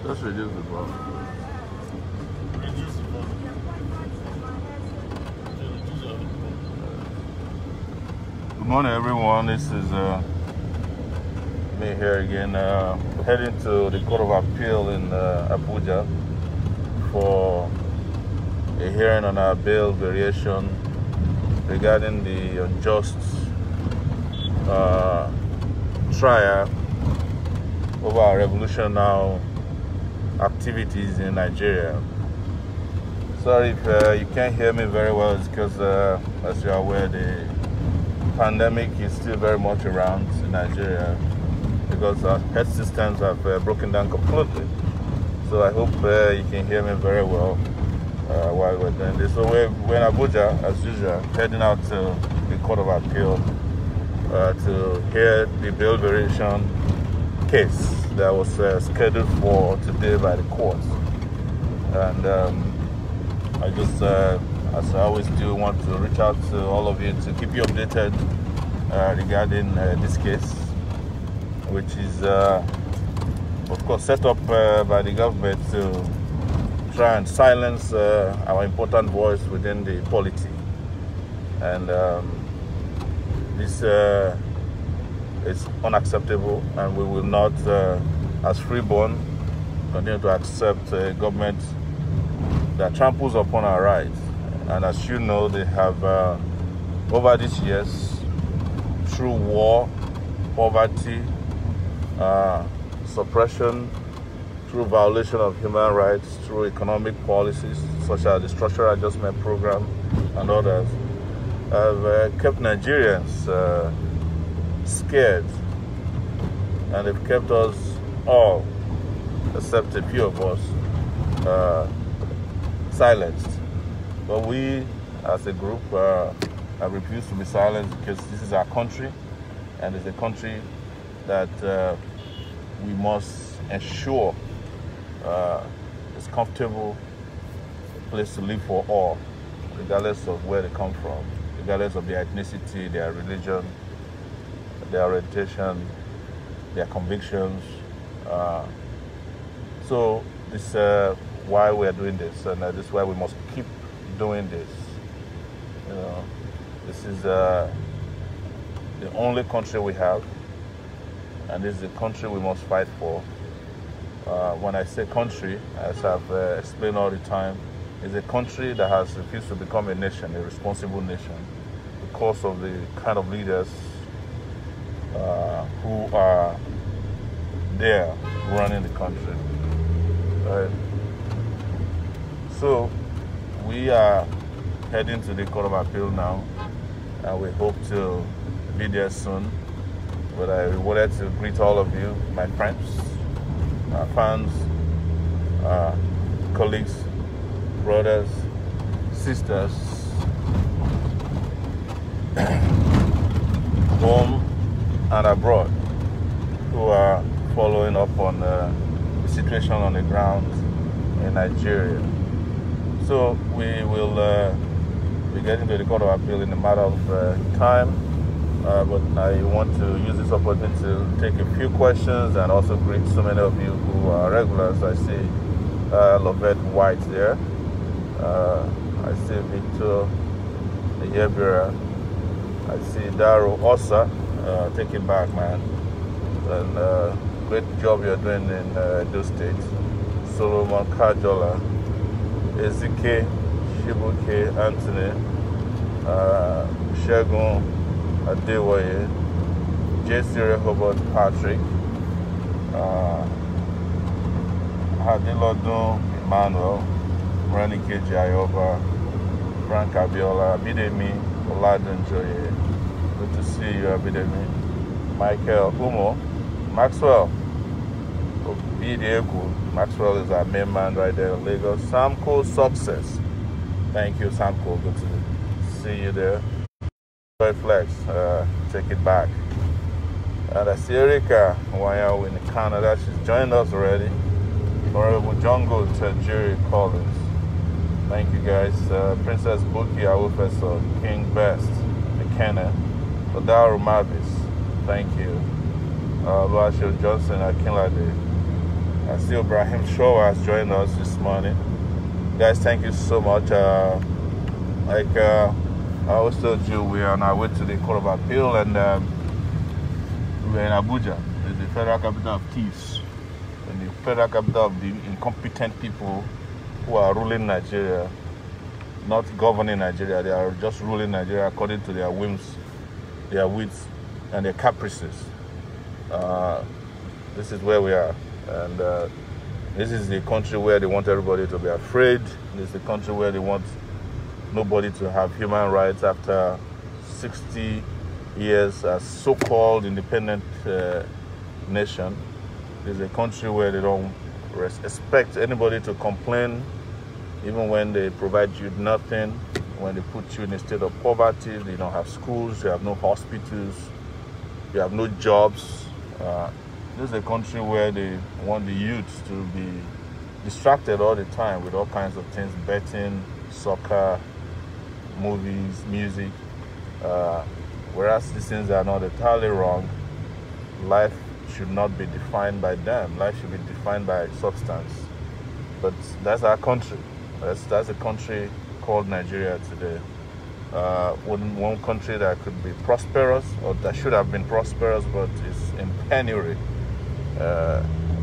Just reduce the volume. Reduce the volume. Good morning, everyone. This is me here again, heading to the Court of Appeal in Abuja for a hearing on our bail variation regarding the unjust trial over our revolution now activities in Nigeria. Sorry if you can't hear me very well. It's because, as you are aware, the pandemic is still very much around in Nigeria because our health systems have broken down completely. So I hope you can hear me very well while we're doing this. So we're in Abuja, as usual, heading out to the Court of Appeal to hear the bail variation case that was scheduled for today by the courts. And I just, as I always do, want to reach out to all of you to keep you updated regarding this case, which is, of course, set up by the government to try and silence our important voice within the polity. And this is unacceptable, and we will not, as freeborn, continue to accept a government that tramples upon our rights. And as you know, they have, over these years, through war, poverty, suppression, through violation of human rights, through economic policies such as the Structural Adjustment Program and others, have kept Nigerians scared, and they've kept us all, except a few of us, silenced. But we, as a group, have refused to be silenced because this is our country, and it's a country that we must ensure is comfortable place to live for all, regardless of where they come from, regardless of their ethnicity, their religion, their orientation, their convictions. So this is why we are doing this, and this is why we must keep doing this. You know, this is the only country we have, and this is the country we must fight for. When I say country, as I've explained all the time, it's a country that has refused to become a nation, a responsible nation, because of the kind of leaders who are there running the country. Right? So we are heading to the Court of Appeal now, and we hope to be there soon. But I wanted to greet all of you, my friends, fans, colleagues, brothers, sisters, home and abroad, who are following up on the situation on the ground in Nigeria. So we will be getting to the Court of Appeal in a matter of time, but I want to use this opportunity to take a few questions and also greet so many of you who are regulars. I see Lovett White there. I see Victor Yebira. I see Daryl Osa. Take it back, man. And great job you're doing in Edo State. Solomon Kajola, Ezike Shibuke Anthony, Shegun Adewoye, J.C. Rehoboth Patrick, Hadilodun Emmanuel, Ranike Jayoba, Frank Abiola, Abidemi Oladunjoye. Good to see you, Abidemi. Michael Umo, Maxwell Obidiegu. Maxwell is our main man right there in Lagos. Samco Success. Thank you, Samco. Good to see you there. Flex, take it back. And I see Erika Wanyawu in Canada. She's joined us already. Honorable Jungle Tajiri Collins. Thank you, guys. Princess Buki Awufeso, King Best, McKenna, Odaru Mavis. Thank you. Oluwaseun Johnson Akinlade. I I see Ibrahim Sowore has joined us this morning. Guys, thank you so much. I always told you, we are on our way to the Court of Appeal, and we're in Abuja. It's the federal capital of thieves, and the federal capital of the incompetent people who are ruling Nigeria, not governing Nigeria. They are just ruling Nigeria according to their whims, their wits, and their caprices. This is where we are, and this is the country where they want everybody to be afraid. This is the country where they want nobody to have human rights after 60 years as so-called independent nation. This is a country where they don't expect anybody to complain, even when they provide you nothing, when they put you in a state of poverty. You don't have schools, you have no hospitals, you have no jobs. This is a country where they want the youth to be distracted all the time with all kinds of things, betting, soccer, movies, music. Whereas these things are not entirely wrong. Life should not be defined by them. Life should be defined by substance. But that's our country. That's a country called Nigeria today. One country that could be prosperous, or that should have been prosperous, but is in penury.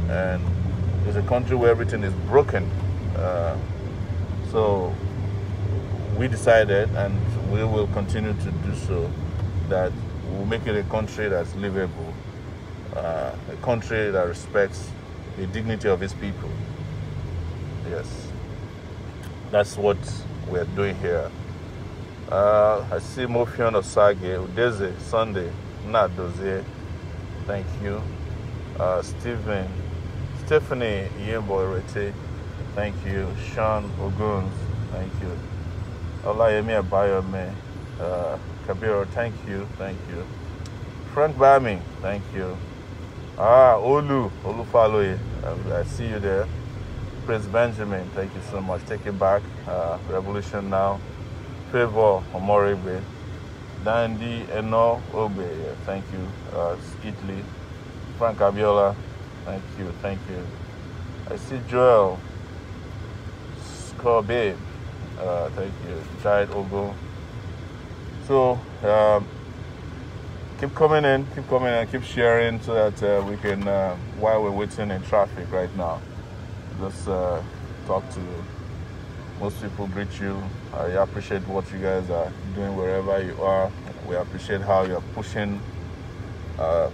And it's a country where everything is broken. So we decided, and we will continue to do so, that we'll make it a country that's livable, a country that respects the dignity of its people. Yes, that's what we're doing here. I see Mofion Osage, Udeze, Sunday, Nadozie, thank you. Stephanie Yemboirete, thank you. Sean Oguns, thank you. Olayemi Abayome, Kabiro, thank you. Frank Bami, thank you. Olufaloye, I see you there. Prince Benjamin, thank you so much. Take it back. Revolution Now. Favor Omoribe. Dandy Eno Obe, thank you. Italy. Frank Abiola, thank you. I see Joel Scorbabe, thank you. Jide Ogo. So keep coming in, keep sharing, so that we can, while we're waiting in traffic right now, just talk to most people, greet you. I appreciate what you guys are doing wherever you are. We appreciate how you're pushing our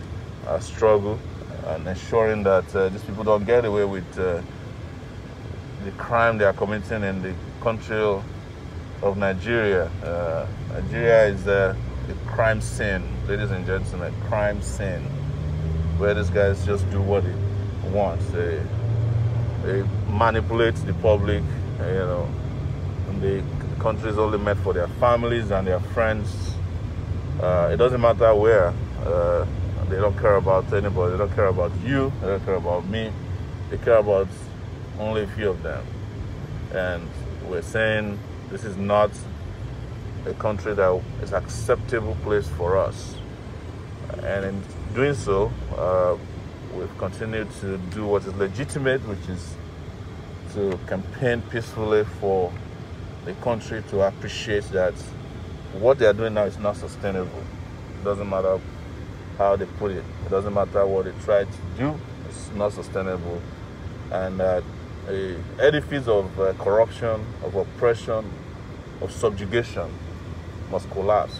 struggle and ensuring that these people don't get away with the crime they are committing in the country of Nigeria. Nigeria is a crime scene, ladies and gentlemen, crime scene, where these guys just do what they want. They manipulate the public, and the country is only meant for their families and their friends. It doesn't matter where. They don't care about anybody. They don't care about you. They don't care about me. They care about only a few of them. And we're saying this is not a country that is an acceptable place for us. And in doing so, we've continued to do what is legitimate, which is to campaign peacefully for the country to appreciate that what they are doing now is not sustainable. It doesn't matter how they put it. It doesn't matter what they try to do. It's not sustainable. And that an edifice of corruption, of oppression, of subjugation must collapse,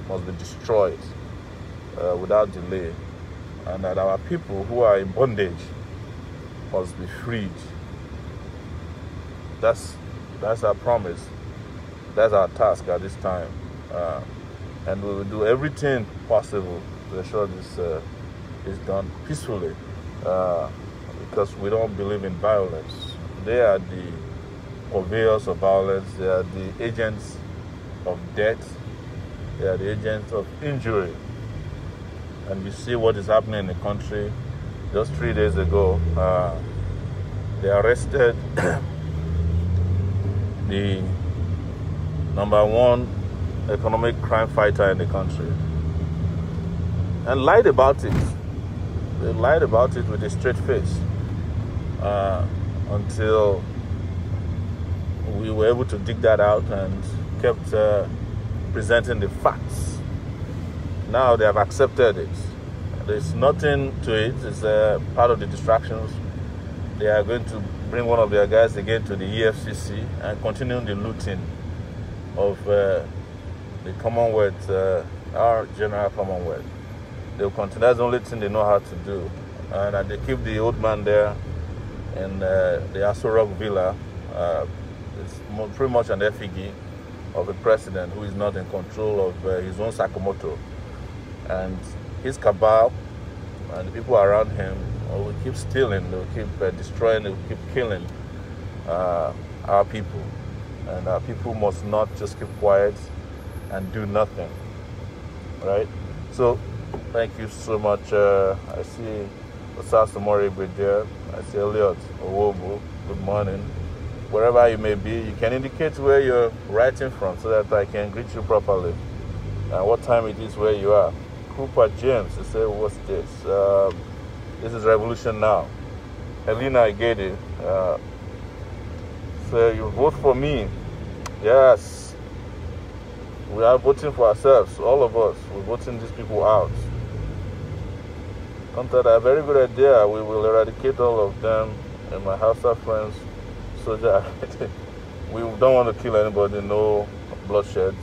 must be destroyed without delay. And that our people who are in bondage must be freed. That's our promise. That's our task at this time. And we will do everything possible to ensure this is done peacefully, because we don't believe in violence. They are the purveyors of violence. They are the agents of death. They are the agents of injury. And we see what is happening in the country. Just 3 days ago, they arrested the #1 economic crime fighter in the country and lied about it. They lied about it with a straight face. until we were able to dig that out and kept presenting the facts. Now they have accepted it. There's nothing to it. It's part of the distractions. They are going to bring one of their guys again to the EFCC and continue the looting of the Commonwealth, our general Commonwealth. They'll continue. That's the only thing they know how to do. And they keep the old man there in the Aso Rock Villa. It's pretty much an effigy of a president who is not in control of his own Sakamoto. And his cabal and the people around him will keep stealing, they'll keep destroying, they'll keep killing our people. And our people must not just keep quiet and do nothing. Right? So, thank you so much. I see Sowore there. I see Elliot Owobu. Good morning. Wherever you may be, you can indicate where you're writing from so that I can greet you properly. And what time it is where you are. Cooper James, they say, what's this? This is Revolution Now. Helena Igede, so you vote for me. Yes. We are voting for ourselves, all of us. We're voting these people out. Contact a very good idea. We will eradicate all of them and my Hausa friends. Soldier, we don't want to kill anybody, no bloodshed.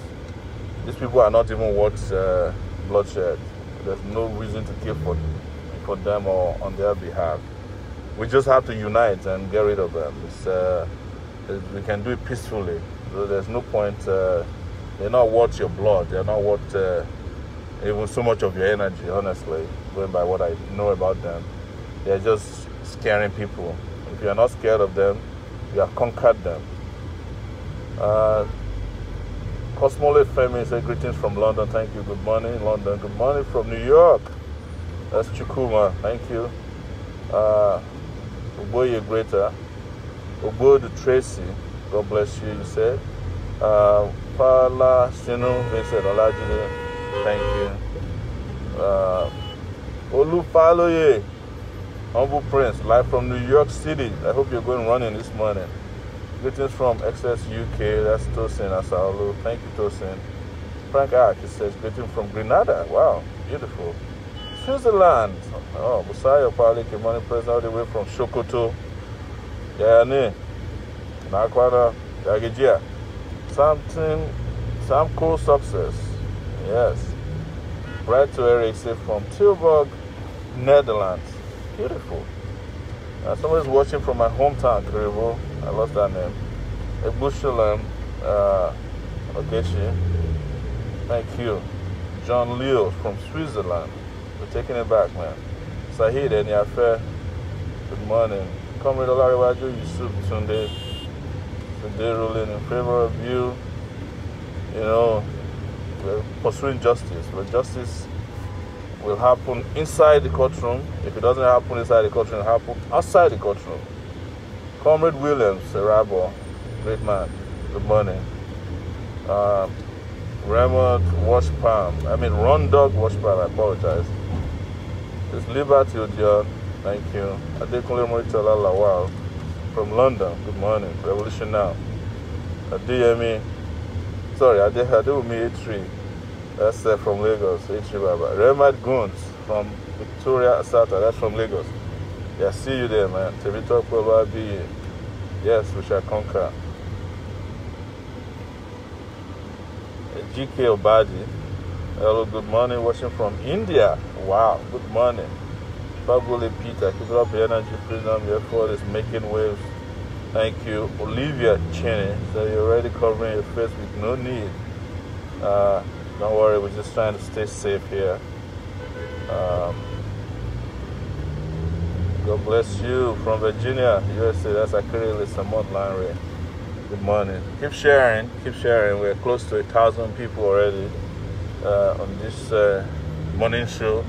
These people are not even worth bloodshed. There's no reason to kill for them or on their behalf. We just have to unite and get rid of them. We can do it peacefully. So there's no point. They're not worth your blood. They're not worth even so much of your energy, honestly, going by what I know about them. They're just scaring people. If you're not scared of them, you have conquered them. Cosmole Femi said, greetings from London. Thank you. Good morning, London. Good morning from New York. That's Chukuma. Thank you. Oboye Greater. Obodu Tracy. God bless you, you said. Paula Sinu Vincent Olajide. Thank you. Olu Faloye. Humble Prince, live from New York City. I hope you're going running this morning. Greetings from XS UK. That's Tosin Asaolu. Thank you, Tosin. Frank Ark, he says, greetings from Grenada. Wow, beautiful. Switzerland. Oh, Busayo Pali, good morning, President, all the way from Sokoto. Yani, Nakwana, Yagijia. Some cool success. Yes. Right to Eric, from Tilburg, Netherlands. Beautiful. Somebody's watching from my hometown, Kiribo. I lost that name. Ebushalem, Ogechi. Thank you. John Leo from Switzerland. We're taking it back, man. Sahid Enyafe. Good morning. Comrade Olariwaju Yusuf Tunde. Today ruling in favor of you. You know, we're pursuing justice. But justice will happen inside the courtroom. If it doesn't happen inside the courtroom, it'll happen outside the courtroom. Comrade Williams, Serabo, great man. Good morning. Raymond Rondog Washpalm, I apologize. It's Liberty Odion, thank you. Adekunle Moritola Lawal from London, good morning. Revolution Now. Adeyemi, sorry, Adewumi A3. That's from Lagos, H3 Baba. Remad Guns from Victoria Asata, that's from Lagos. Yeah, see you there, man. Tevito Kwababi. Yes, we shall conquer. GK Obadi. Hello, good morning. Watching from India. Wow, good morning. Fabule Peter, keep up the energy. Freedom, your effort is making waves. Thank you. Olivia Cheney, so you're already covering your face with no need. Don't worry, we're just trying to stay safe here. God bless you from Virginia, USA. That's Akiri Lisamont Lanre. Good morning. Keep sharing, keep sharing. We're close to 1,000 people already on this morning show.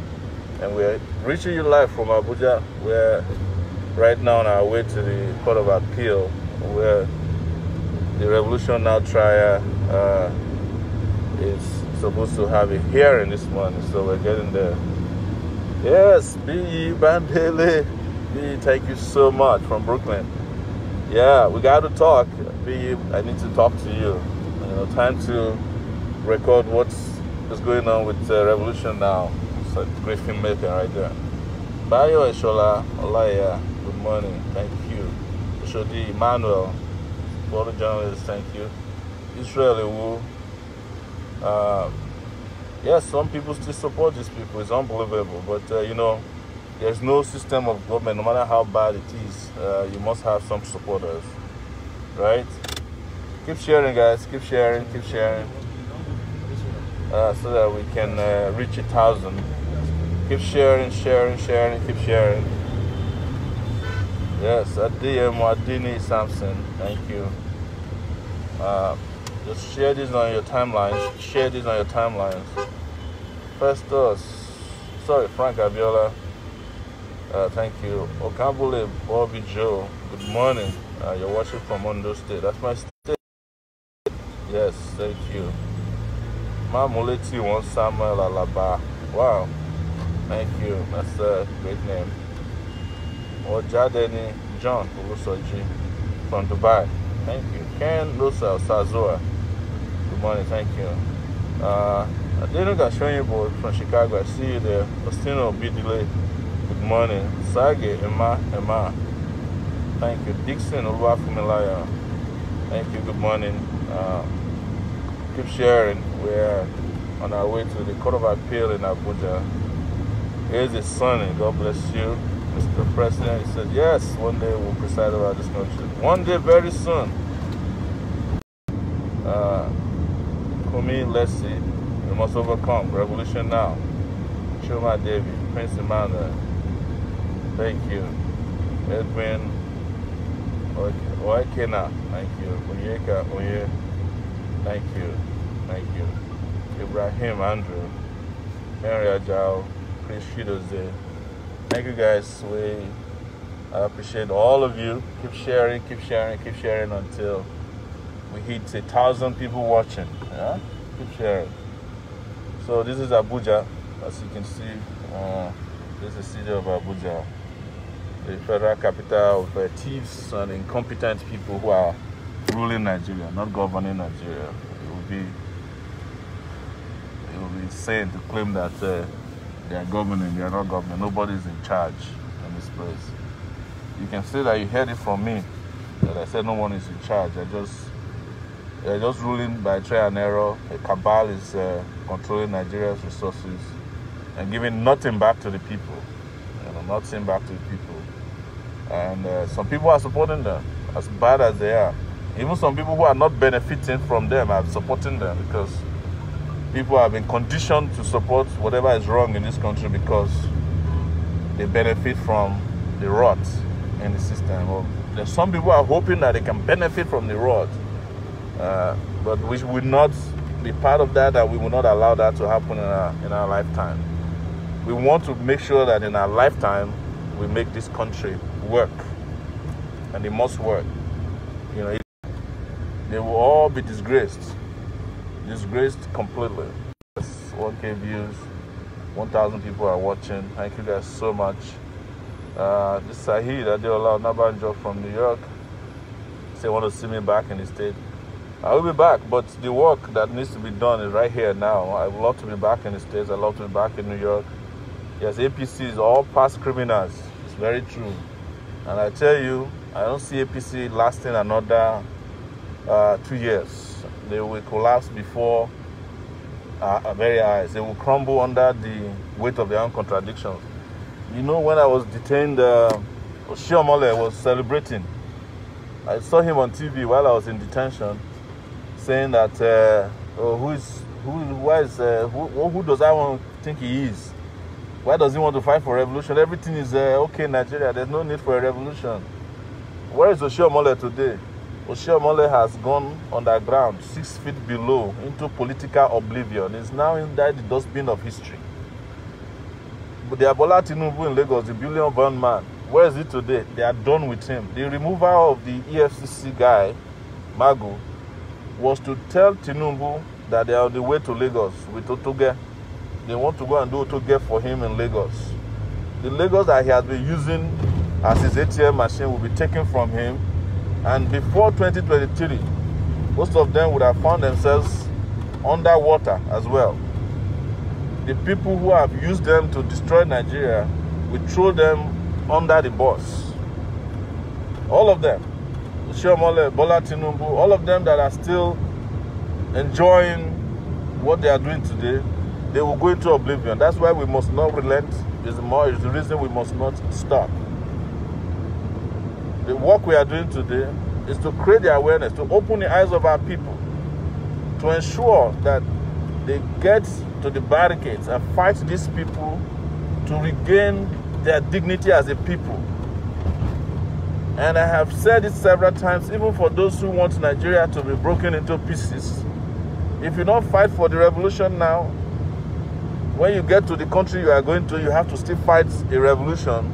And we're reaching you live from Abuja. We're right now on our way to the Court of Appeal, where the Revolution Now trial is supposed to have a hearing this morning, so we're getting there. Yes, B.E. Bandele. B, thank you so much from Brooklyn. Yeah, we got to talk. B, I need to talk to you. You know, time to record what's going on with Revolution now. It's a great filmmaker right there. Bayo Eshola, Olaya, good morning. Thank you. Shodi Emmanuel, photo journalist, thank you. Israel Wu. Yes, some people still support these people. It's unbelievable. But, you know, there's no system of government, no matter how bad it is, you must have some supporters, right? Keep sharing, guys. Keep sharing, so that we can reach 1,000. Keep sharing, keep sharing. Yes, Adini Samson, thank you. Just share this on your timelines. Frank Abiola. Thank you. Okambule Bobby Joe. Good morning. You're watching from Ondo State. That's my state. Yes, thank you. Mamuleti won Samuel Alaba. Wow. Thank you. That's a great name. Ojadeni John Ulusoji from Dubai. Thank you. Ken Lusa Sazua. Good morning. Thank you. Adenuga Shoyinbo from Chicago. I see you there. Ostino Bidile. Good morning. Sage Emma. Thank you. Dixon Oluwafumilaya. Thank you. Good morning. Keep sharing. We're on our way to the Court of Appeal in Abuja. Here's his son. God bless you, Mr. President. He said, yes, one day we'll preside over this country. One day, very soon. Kumi Leslie, we must overcome. Revolution now. Chuma David, Prince Emmanuel. Thank you. Edwin Oekena. Thank you. Onyeka Onye. Thank you. Ibrahim Andrew. Henry Ajao. Chris Shidoze. Thank you, guys. I appreciate all of you. Keep sharing until we hit 1,000 people watching. Yeah? Keep sharing. So this is Abuja. As you can see, this is the city of Abuja, the federal capital of thieves and incompetent people who are ruling Nigeria, not governing Nigeria. It will be insane to claim that they are governing. They are not governing. Nobody is in charge in this place. You can say that you heard it from me, that I said no one is in charge. They're just ruling by trial and error. A cabal is controlling Nigeria's resources and giving nothing back to the people. Nothing back to the people. And some people are supporting them, as bad as they are. Even some people who are not benefiting from them are supporting them, because people have been conditioned to support whatever is wrong in this country because they benefit from the rot in the system. Or there's some people are hoping that they can benefit from the rot, but we will not be part of that, and we will not allow that to happen in our lifetime. We want to make sure that in our lifetime we make this country work, and it must work. They will all be disgraced completely. 1K views, 1,000 people are watching. Thank you guys so much. This is Sahid Adeola Nabanjo from New York. Say want to see me back in the state. I will be back, but the work that needs to be done is right here now. I would love to be back in the States. I love to be back in New York. Yes, APC is all past criminals. It's very true. And I tell you, I don't see APC lasting another 2 years. They will collapse before our very eyes. They will crumble under the weight of their own contradictions. You know, when I was detained, Omoyele was celebrating. I saw him on TV while I was in detention, saying that who does I want to think he is? Why does he want to fight for revolution? Everything is okay in Nigeria. There's no need for a revolution. Where is Omoyele today? Omoyele has gone underground, 6 feet below, into political oblivion. He's now inside the dustbin of history. But the Bola Tinubu in Lagos, the billion-born man, where is he today? They are done with him. The removal of the EFCC guy, Magu, was to tell Tinubu that they are on the way to Lagos with Otoge. They want to go and do Otoge for him in Lagos. The Lagos that he has been using as his ATM machine will be taken from him. And before 2023, most of them would have found themselves underwater as well. The people who have used them to destroy Nigeria will throw them under the bus. All of them. Omoyele, Bola Tinubu, all of them that are still enjoying what they are doing today, they will go into oblivion. That's why we must not relent. It's the reason we must not stop. The work we are doing today is to create the awareness, to open the eyes of our people, to ensure that they get to the barricades and fight these people to regain their dignity as a people. And I have said it several times, even for those who want Nigeria to be broken into pieces, if you don't fight for the revolution now, when you get to the country you are going to, you have to still fight a revolution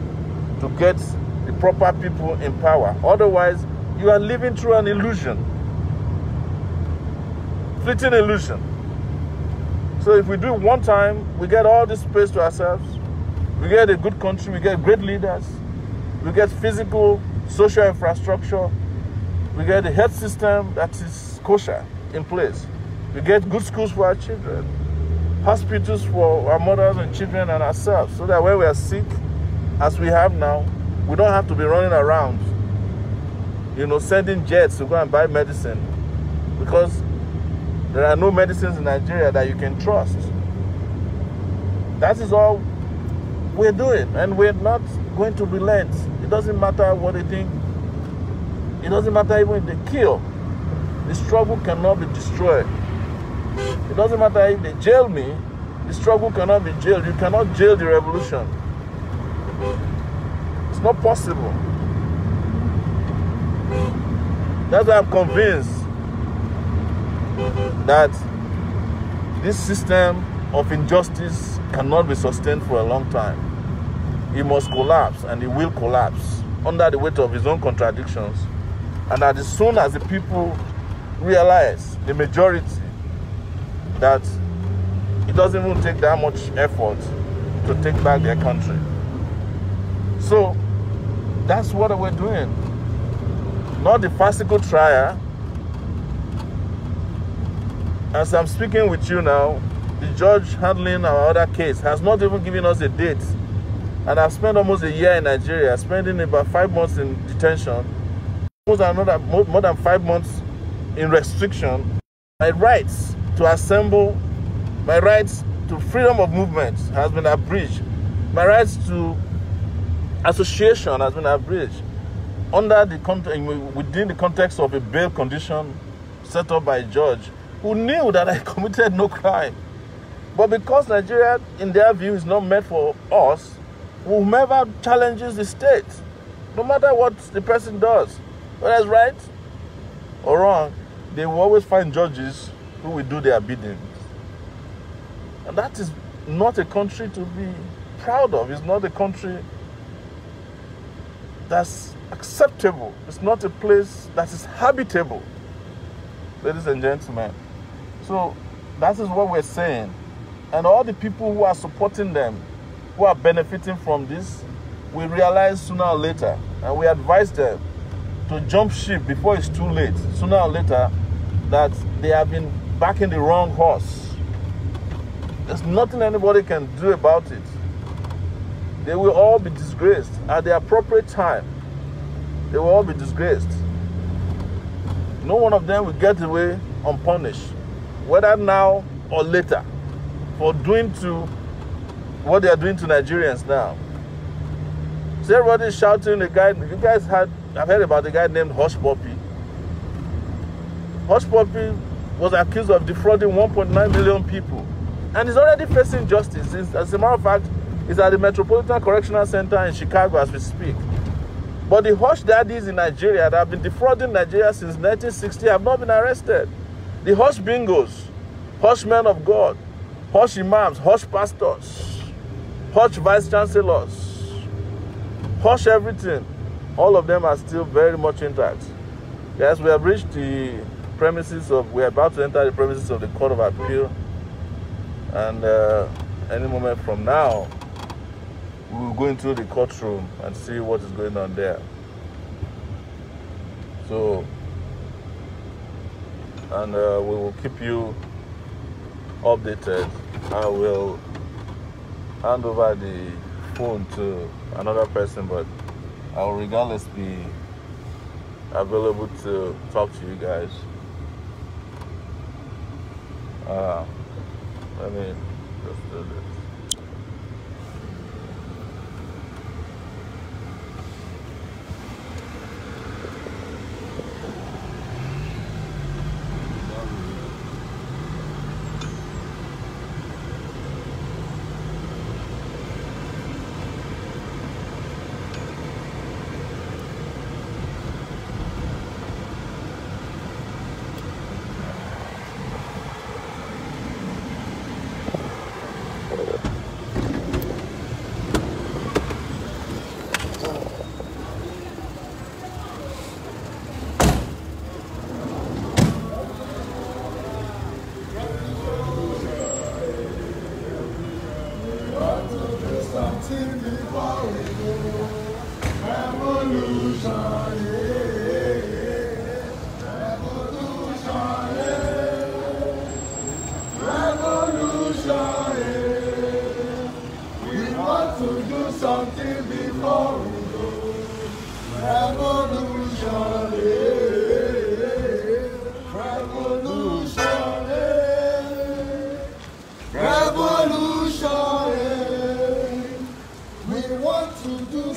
to get the proper people in power. Otherwise, you are living through an illusion. Fleeting illusion. So if we do it one time, we get all this space to ourselves. We get a good country, we get great leaders, we get physical, social infrastructure, we get a health system that is kosher in place. We get good schools for our children, hospitals for our mothers and children and ourselves, so that when we are sick, as we have now, we don't have to be running around, sending jets to go and buy medicine, because there are no medicines in Nigeria that you can trust. That is all we're doing, and we're not going to relent. It doesn't matter what they think. It doesn't matter even if they kill. The struggle cannot be destroyed. It doesn't matter if they jail me. The struggle cannot be jailed. You cannot jail the revolution. It's not possible. That's why I'm convinced that this system of injustice cannot be sustained for a long time. It must collapse, and it will collapse under the weight of its own contradictions. And as soon as the people realize, the majority, that it doesn't even take that much effort to take back their country. So that's what we're doing. Not the farcical trial. As I'm speaking with you now, the judge handling our other case has not even given us a date. And I've spent almost a year in Nigeria, spending about 5 months in detention, more than 5 months in restriction. My rights to assemble, my rights to freedom of movement has been abridged. My rights to association has been abridged within the context of a bail condition set up by a judge who knew that I committed no crime. But because Nigeria, in their view, is not meant for us, whomever challenges the state, no matter what the person does, whether it's right or wrong, they will always find judges who will do their bidding. And that is not a country to be proud of. It's not a country that's acceptable. It's not a place that is habitable, ladies and gentlemen. So that is what we're saying. And all the people who are supporting them, who are benefiting from this, we realize sooner or later, and we advise them to jump ship before it's too late, sooner or later, that they have been backing the wrong horse. There's nothing anybody can do about it. They will all be disgraced at the appropriate time. They will all be disgraced. No one of them will get away unpunished, whether now or later, for doing to what they are doing to Nigerians now. So everybody's shouting the guy. You guys I've heard about the guy named Hush Puppy. Hush Puppy was accused of defrauding 1.9 million people, and he's already facing justice. As a matter of fact, he's at the Metropolitan Correctional Center in Chicago as we speak. But the hush daddies in Nigeria that have been defrauding Nigeria since 1960 have not been arrested. The hush bingos, hush men of God, hush imams, hush pastors, hush vice chancellors, hush everything. All of them are still very much intact. Yes, we have reached the premises of, we are about to enter the premises of the Court of Appeal. And any moment from now, we will go into the courtroom and see what is going on there. So, and we will keep you updated. I will hand over the phone to another person, but I will regardless be available to talk to you guys. Let me just do this.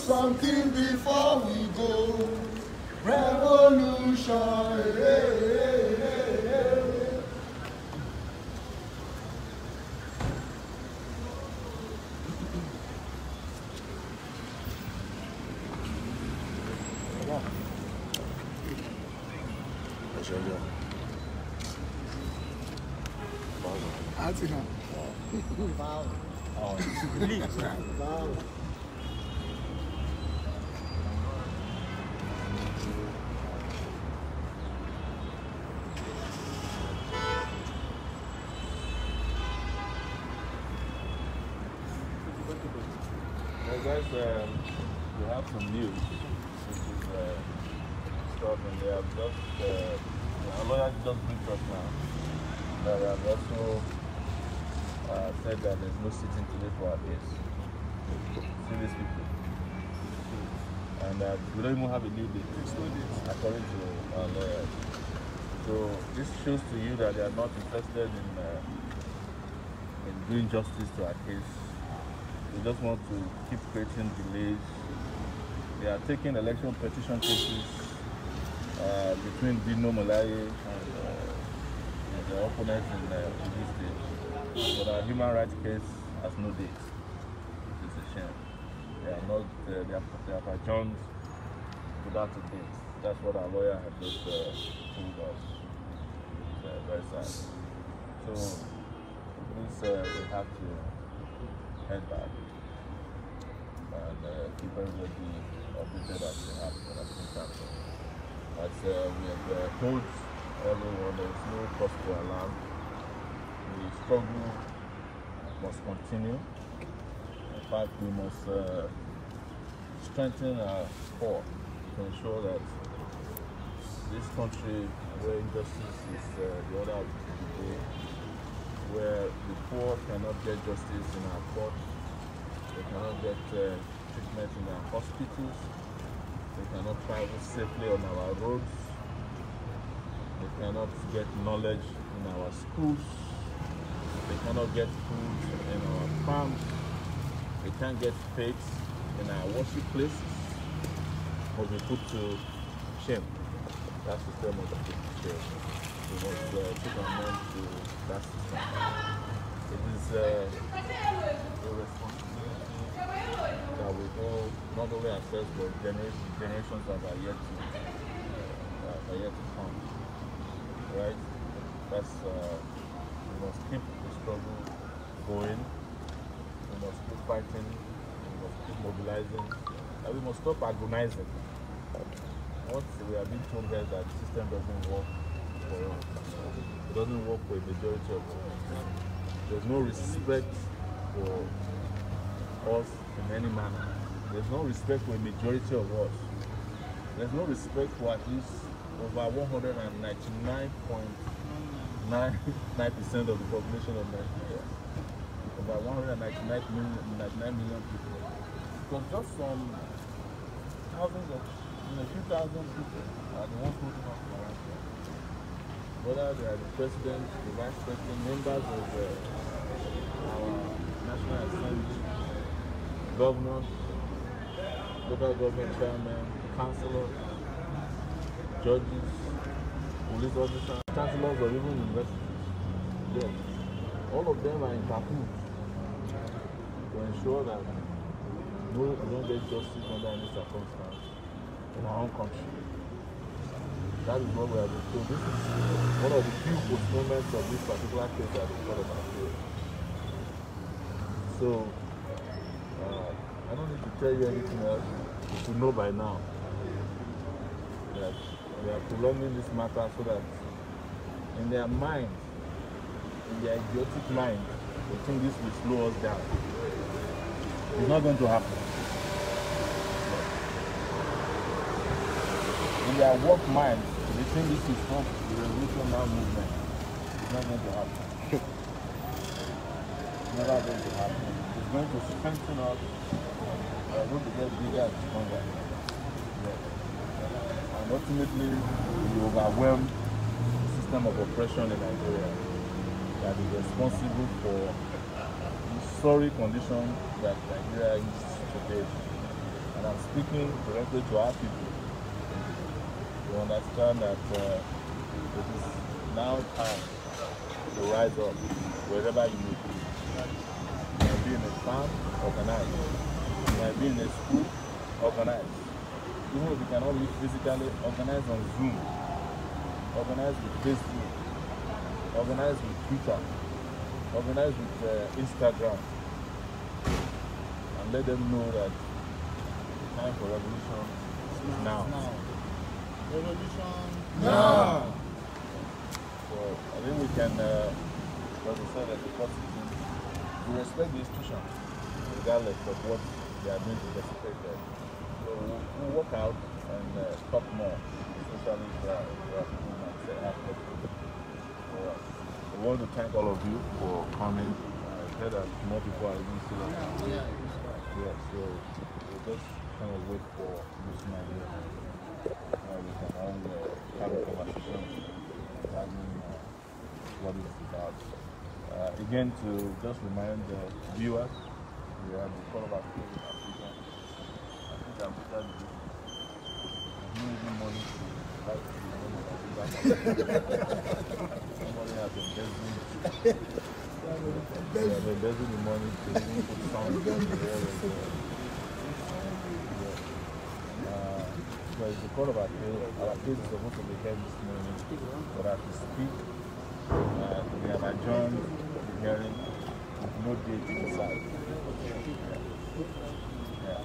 Something before we go. Revolution. Guys, we have some news, which is stuff, and they have just, our lawyer just briefed us now that they have also said that there's no sitting today for our case. See these people. And we don't even have a new date, according to our lawyers. So this shows to you that they are not interested in doing justice to our case. They just want to keep creating delays. They are taking election petition cases between Dino Molaye and the opponents in this state. But our human rights case has no date. It's a shame. They are not. They have adjourned without a date. That's what our lawyer had just told us. It's very sad. So this we have to head back and keep everybody updated as they happen at the time. As we have told everyone, there is no cause for alarm. The struggle must continue. In fact, we must strengthen our core to ensure that this country, where injustice is the order of the day, where the poor cannot get justice in our courts, they cannot get treatment in our hospitals, they cannot travel safely on our roads, they cannot get knowledge in our schools, they cannot get food in our farms, they can't get faith in our worship places, must be put to shame. That system must be put to shame. We must put our mind to that system. It is a responsibility that we all, not only ourselves, but generations that are yet to come. Right? That's we must keep the struggle going. We must keep fighting. We must keep mobilizing. And we must stop agonizing. What we have been told here that the system doesn't work for us. It doesn't work for a majority of us. There's no respect for us in any manner. There's no respect for a majority of us. There's no respect for at least over 199.99% of the population of Nigeria. About 199 million people. Because just some thousands of, a few thousand people are the ones holding us around here. Whether they are the president, the vice president, members of our National Assembly, governors, local government chairmen, councillors, judges, police officers, chancellors of even universities. Yes. All of them are in cahoots to ensure that we don't get justice under any circumstance in our own country. That is what we have been told. This is one of the few postponements of this particular case that is part of our case. So, I don't need to tell you anything else. You should know by now that we are prolonging this matter so that in their mind, in their idiotic mind, they think this will slow us down. It's not going to happen. In their work mind, they think this is not the Revolution Now movement. It's not going to happen. It's never going to happen. It's going to strengthen us. We are going to get bigger and stronger. Yes. And ultimately, we overwhelm the system of oppression in Nigeria that is responsible for the sorry condition that Nigeria is today. And I'm speaking directly to our people. To understand that it is now time to rise up wherever you may be. You might be in a farm, organized. You might be in a school, organized. Even if you cannot meet physically, organize on Zoom, organize with Facebook, organize with Twitter, organize with Instagram, and let them know that the time for revolution is now. Revolution now! So I think we can, as I said at the first meeting, we respect the institution regardless of what they are doing to participate there. So we'll work out and talk more, especially for people who have questions for us. We want to thank all of you for coming. I heard that more people are even still around. Yeah, so we'll just kind of wait for this idea. We can all have a conversation regarding what it's about. Again, to just remind the viewers, we have the call of our in Africa. I think Africa is using money to like the money of Africa. Somebody has embezzled. They have embezzled the money to even put sound in the air. But it's the call of our case is supposed to be heard this morning, but as we speak, we have adjourned the hearing with no date inside. Yeah.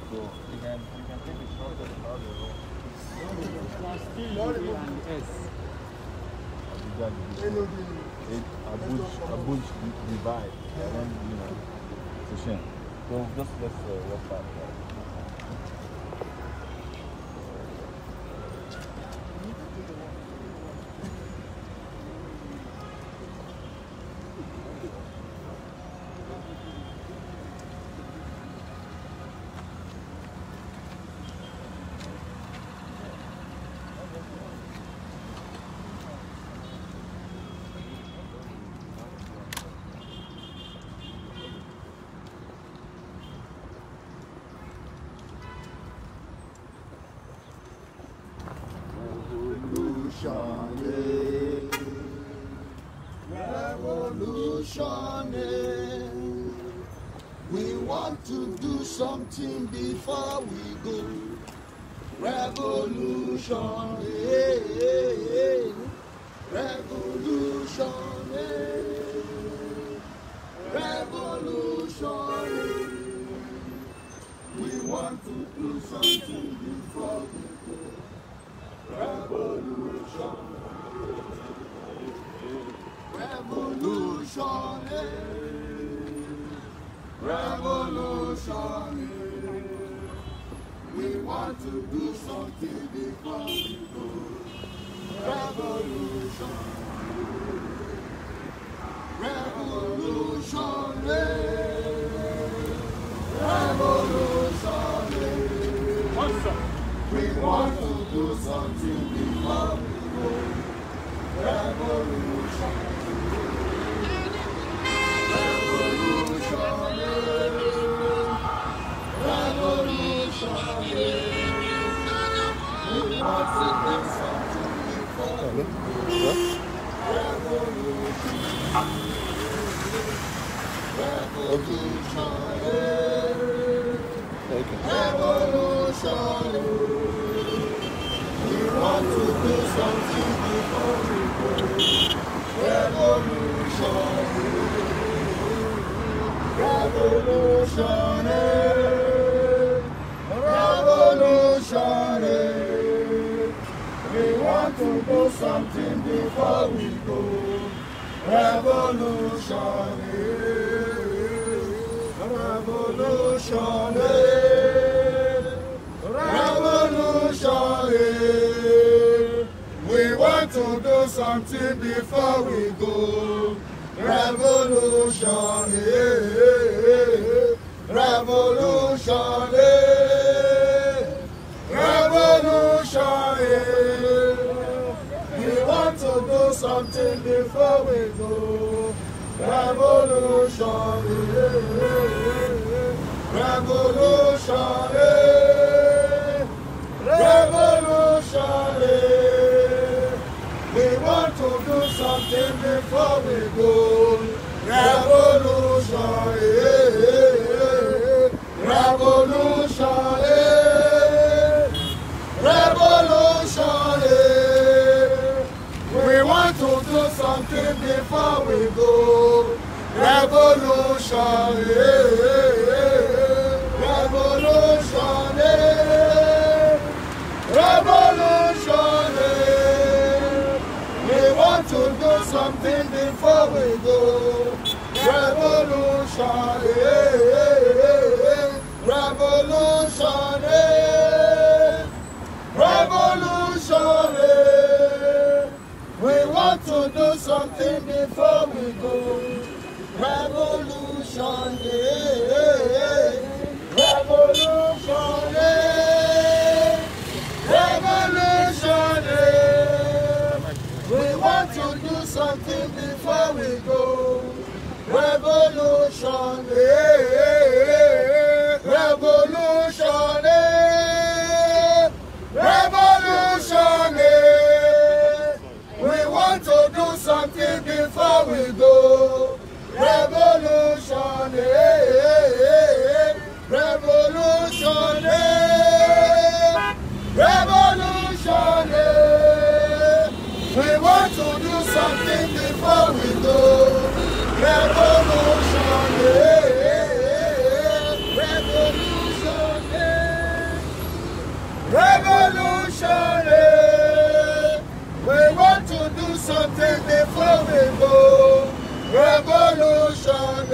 So you can take a shot at how they roll. Abuj divide, it's a shame. So just let's walk back. Revolution, we want to do something before we go. Revolution, revolution, revolution. We want to do something before we go. Revolution. Revolution, revolution. We want to do something before we go. Revolution. Revolution. Revolution. We want to do something before we go. Revolution. Something before we go. Revolution, revolution, revolution. We want to do something before we go. Revolution, revolution, revolution. We want to do something before we go. Revolution, revolution, revolution. We want to do something before we go. Revolution, revolution, revolution. We want to do something before we go. Revolution, revolution, revolution. We want to do something before we go. Revolution, revolution, revolution. We want to do something before we go. Revolution, revolution, revolution. We want to do something before we go. Revolution, revolution, revolution. We want to do something before we go. Revolution, revolution, revolution. We want to do something before we go. Revolution, revolution, revolution. We want to do something before we go. Revolution.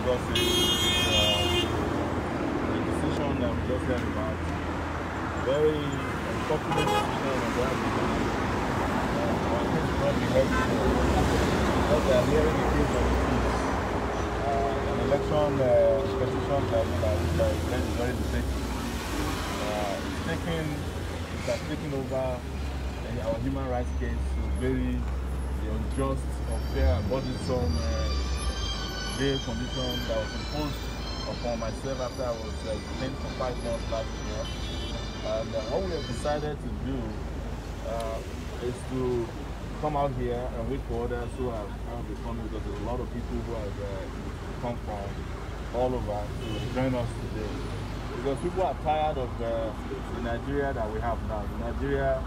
Because the decision that we just heard about, very unpopular decision on that. Our case will not be helpful because they are hearing the case of the peace. An election petition that is very defective. It has taken over our human rights case to very unjust, unfair, and burdensome bail condition that was imposed upon myself after I was detained for 5 months last year. And what we have decided to do is to come out here and wait for others who have become, because there's a lot of people who have come from all over to join us today. Because people are tired of the Nigeria that we have now, the Nigeria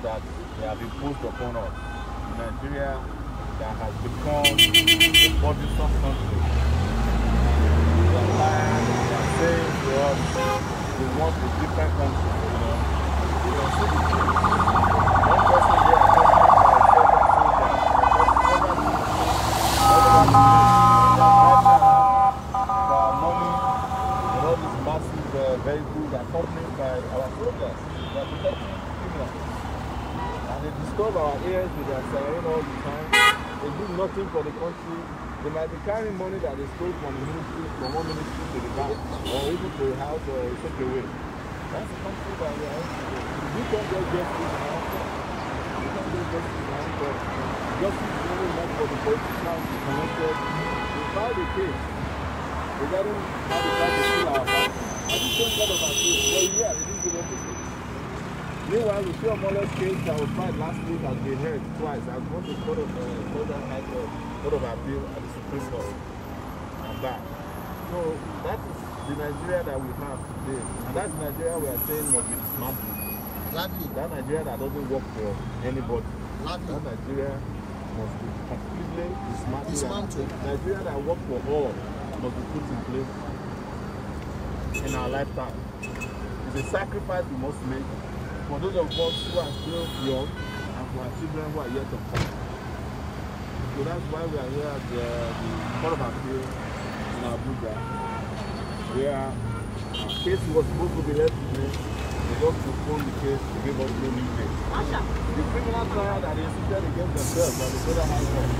that they have imposed upon us, the Nigeria that has become a burdensome country. They are tired, they are saying to us, we want a different country, you know. see the team. One person there accompanied by 7 soldiers. For our money, and all these massive vehicles accompanied by our soldiers. They are protecting criminals. And they disturb our ears with their siren all the time. They do nothing for the country. They might be carrying money that they stole from the ministry, from one ministry to the bank, or even to a house or a take away. That's the country that we are in. You can't get justice in our country. You can't get justice in our country. Justice is only meant for the politicians to connected. They filed a case regarding how they tried to steal our bank. I just don't get about this. For a year, they didn't give us a case. Meanwhile, the Omoyele case that was filed last week has been heard twice. I've gone to the Court of Appeal at the Supreme Court. And back. So that is the Nigeria that we have today. And that's Nigeria we are saying must be dismantled. Gladly. That Nigeria that doesn't work for anybody. Gladly. That Nigeria must be completely dismantled. Nigeria that works for all must be put in place in our lifetime. It's a sacrifice we must make for those of us who are still young and for our children who are yet to come. So that's why we are here at the Court of Appeal in Abuja, where our case was supposed to be heard today. They just postponed the case to give us no new date. The criminal trial that they instituted against themselves by the Federal High Court,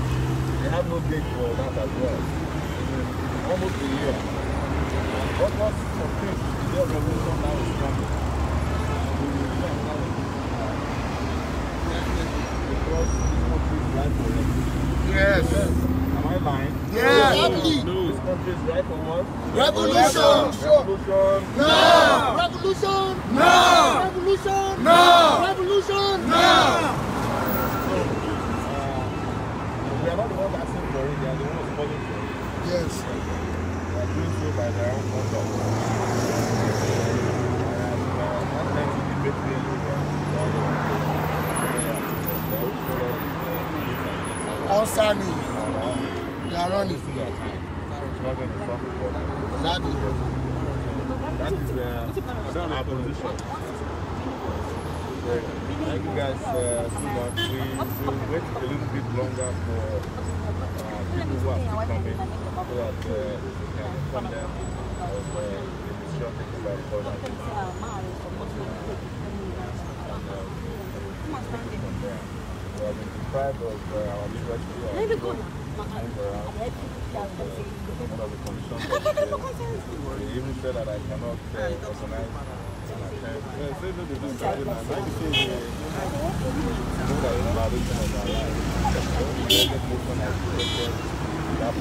they have no date for that as well. It's almost a year. And what was some things, the day of revolution now is coming. Because this country is right for revolution. Yes. Am I lying? Yes. No. This country is right for what? Revolution. Revolution. No. Revolution. No. Revolution. No. Revolution. No. So, we are not the ones asking for it. They are the ones calling for it. Yes. They are doing so by their own conduct. Not trying to debate really. Outside me. They are running. It's not going to stop for them. Gladly. That is our position. So, thank you guys so much. We will wait a little bit longer for people who are still coming so that we can inform them of the decision taken by the court. We have been deprived of our liberty and move around one of the conditions of the day. They even said that I cannot organize an attempt. Yeah, say that it's driving and like you say, know that it's violation of our lives. The only motion has created that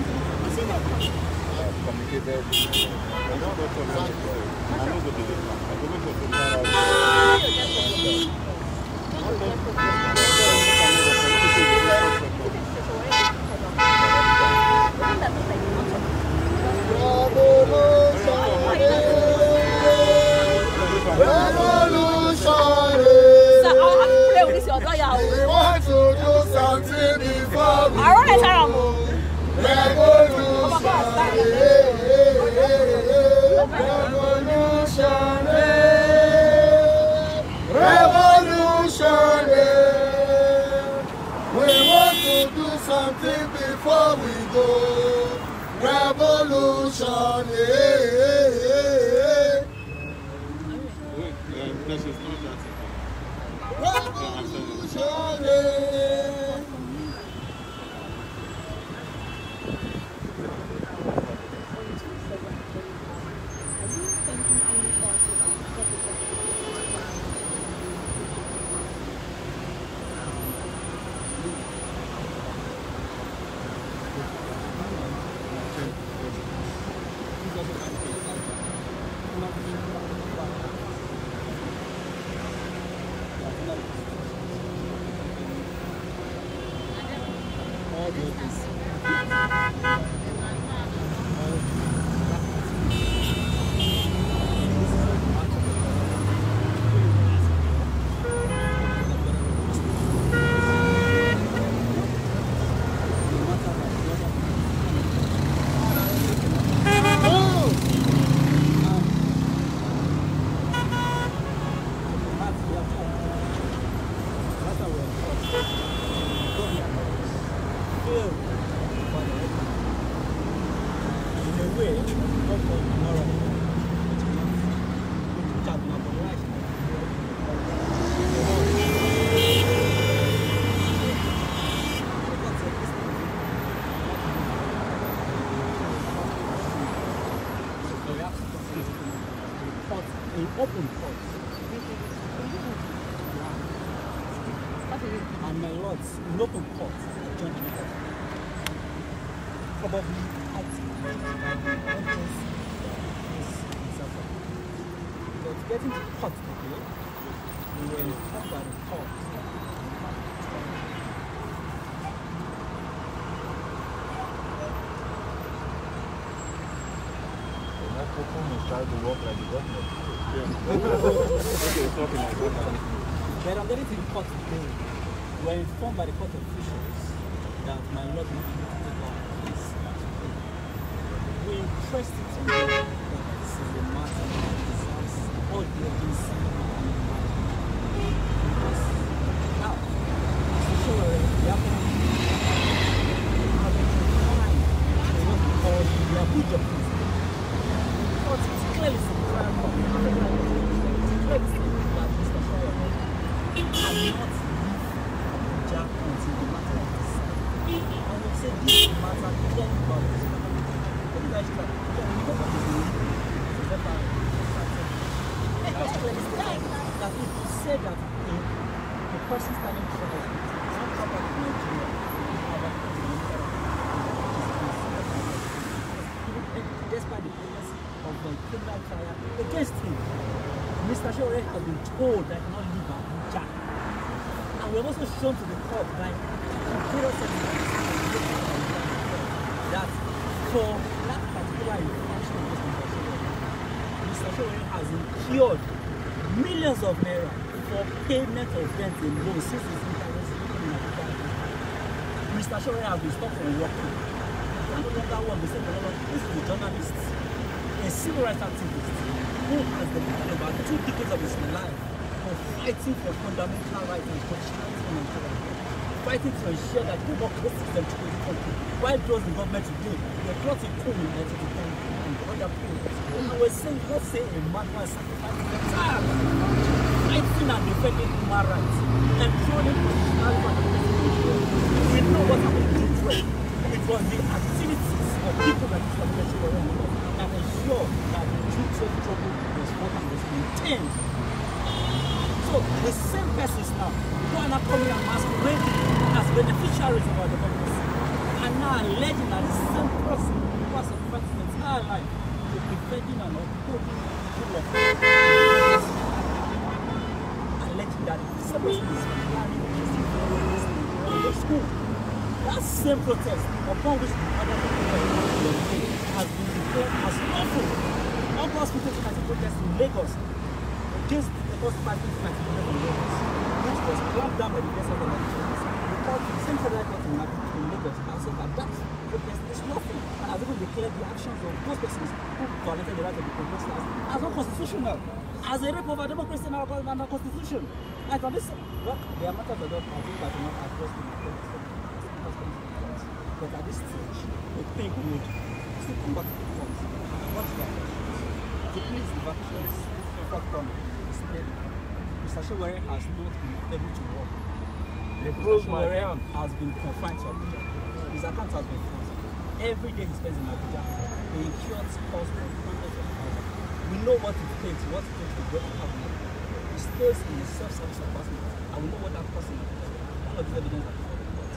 communicated. I don't know what I know the delay. I'm going to find out. We want to do something before we Revolution. We want to do something before we go. Revolution. way, not for tomorrow, which has been abolished. In open court. And my lords, in open court, judgment. Probably at but getting to court today, we were informed by the court. Trying to work like the government. But I'm getting to the court today. We were informed by the court officials that my lord will not take our case. We impressed it on them that this is a matter of disaster. All the agency now, Mr. Sowore, we have been confined to what we call the Abuja prison. But it's clearly some crime of the clearly stated that Mr. Sowore cannot leave Abuja until the matter is decided. And we say this matter clearly about this matter. What is actually like? When you look at the rule, it's a better because clearly stated that if you say that a person standing before us is not proper in Nigeria, despite the presence of the criminal trial against him, Mr. Sowore has been told that he cannot leave Abuja. And we have also shown to the court by computer settlements that for that particular infraction against Mr. Sowore has incurred millions of naira for payment of rent and loans since his intervention in Abuja. Mr. Sowore has been stopped from working. No longer one, this is a journalist, a civil rights activist who has dedicated about 2 decades of his life for fighting for fundamental rights and constitutionality in Nigeria, fighting to ensure that democracy is in the country. Why does the government today? They brought a coup in 1910 and other periods. And we're saying, let's say a madman sacrificing the entire life, fighting and defending human rights, and controlling constitutionality and democracy. We know what happened to Israel. It was the activities of people that Mr. Sowore that ensured that the true trade trouble was fought and was maintained. So the same persons now who are now coming and masquerading as beneficiaries of our democracy are now alleging that the same person who has sacrificed his entire life to defending and upholding the rule of law, alleging that the same person is planning against the school. That same protest upon which the other has been declared as lawful. August 2019 protest in Lagos against the August 5, 2019 protest in Lagos, which was clamped down by the best of the Nigerians. The court, the same federal court in Lagos, has said that that protest is lawful and has even declared the actions of those persons who violated the right of the protesters as unconstitutional, as a rape of our democracy and our constitution. And on this, well, there are matters that are not addressed in the court. But at this stage, we think we would still come back to the court and watch that to please the vacations forthcoming. Mr. Sowore has not been able to work. Mr. Sowore has been confined to Abuja. His account has been frozen. Every day he spends in Abuja, he incurs costs of hundreds of thousands. We know what it takes to get to happen. He stays in a self-service apartment, and we know what that costs in Abuja. All of this evidence are before the court.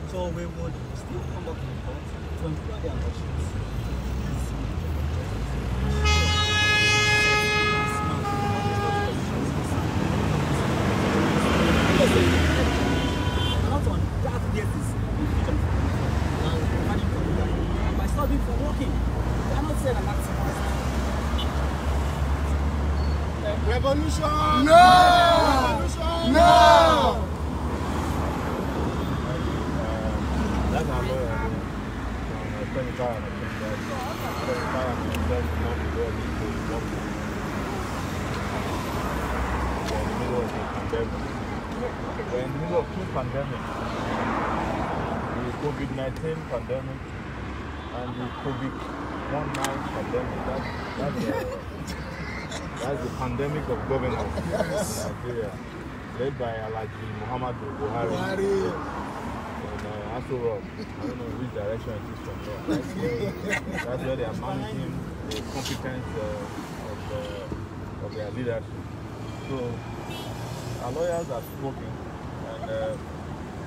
So we would still come back to the court to employ their lordships. Not on that basis, and by stopping from working, they are not saying an activist. Revolution! No! Revolution! No! That's our lawyer. We're in the middle of 2 pandemics. The COVID-19 pandemic and the COVID-19 pandemic. That's the pandemic of governance in Nigeria, led by Alhaji Muhammadu Buhari. And Aso Rock. I don't know which direction it is from there. That's where they are managing the competence of their leadership. So our lawyers are spoken, and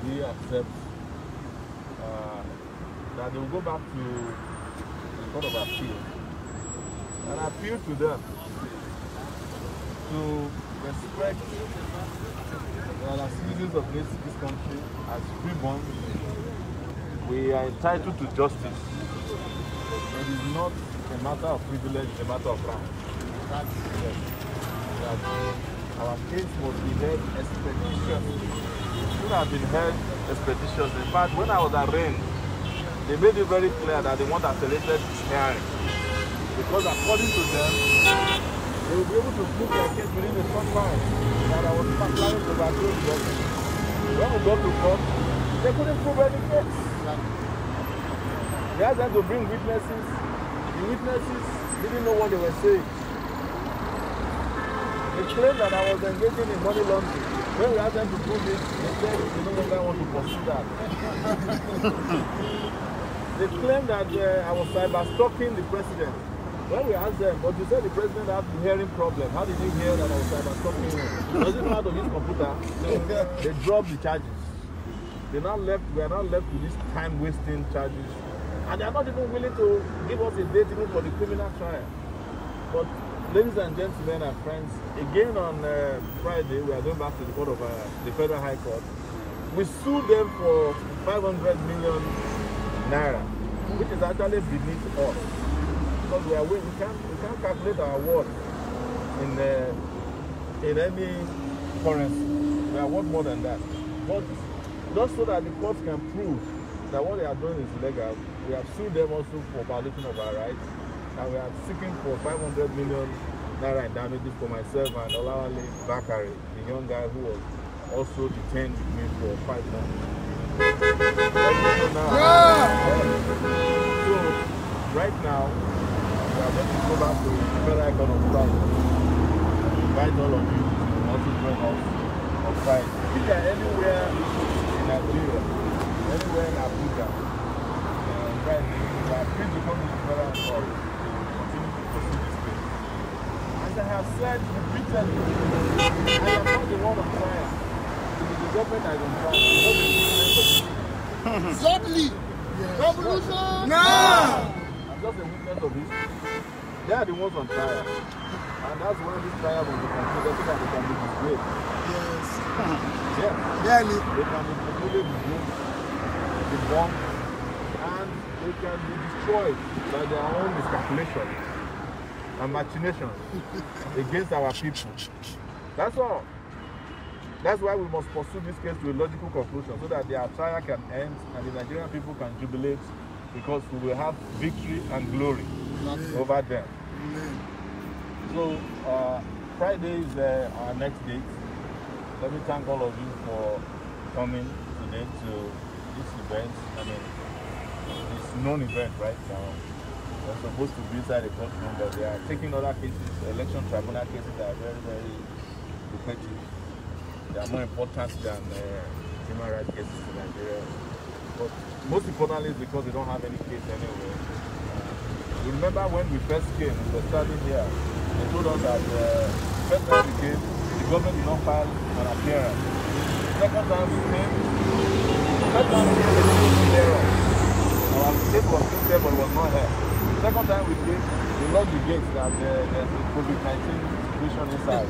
we accept that they will go back to the Court of Appeal and appeal to them to respect as citizens of this country, as freeborn. We are entitled to justice. It is not a matter of privilege, it's a matter of right. Yes. That our case must be heard expeditiously. It should have been heard expeditiously. In fact, when I was arraigned, they made it very clear that they want accelerated hearing. Because according to them, they will be able to prove their case within a short time that I was planning to overthrow the government. When we got to court, they couldn't prove any case. They asked them to bring witnesses. The witnesses didn't know what they were saying. They claimed that I was engaging in money laundering. When we asked them to prove it, they said they no longer want to pursue that. They claimed that I was cyber-stalking the president. When we asked them, but you said the president had a hearing problem. How did he hear that I was cyber-stalking him? Does he know how to use computer? They dropped the charges. We are now left with these time-wasting charges. And they are not even willing to give us a date even for the criminal trial. But ladies and gentlemen and friends, again on Friday, we are going back to the court of the Federal High Court. We sued them for 500 million naira, which is actually beneath us. Because we can't calculate our worth in any currency. We are worth more than that. But just so that the court can prove that what they are doing is illegal, we have sued them also for violation of our rights, and we are seeking for 500 million naira in damages for myself and Olawale Bakari, the young guy who was also detained with me for 5 months. So right now, we are going to go back to the Federal Court of Friday. I invite all of you to also join us on Friday. If you are anywhere in Nigeria, anywhere in Abuja, Friday, we are free to come to the Federal Court to continue to pursue this case. As I have said repeatedly, I am not the one on trial. It is the government that is on trial. Exactly. Revolution now! I'm just a witness of this. They are the ones on trial. And that's when this trial will be concluded so that they can be displayed. Yes. Yes. Really? They can be completely debunked, and they can be destroyed by their own miscalculation and machination against our people. That's all. That's why we must pursue this case to a logical conclusion so that their trial can end and the Nigerian people can jubilate because we will have victory and glory over them. So Friday is our next date. Let me thank all of you for coming today to this event. I mean, it's a known event right now. We're supposed to be inside the courtroom, but they are taking other cases, election tribunal cases that are very, very lucrative. They are more important than human rights cases in Nigeria. But most importantly is because they don't have any case anywhere. You remember when we first came, we were starting here, they told us that first time we came, the government did not file an appearance. Second time we came, first time we came, they didn't error. Our case was still there, but it was not here. Second time we came, we locked the gates that there's a COVID-19 situation inside.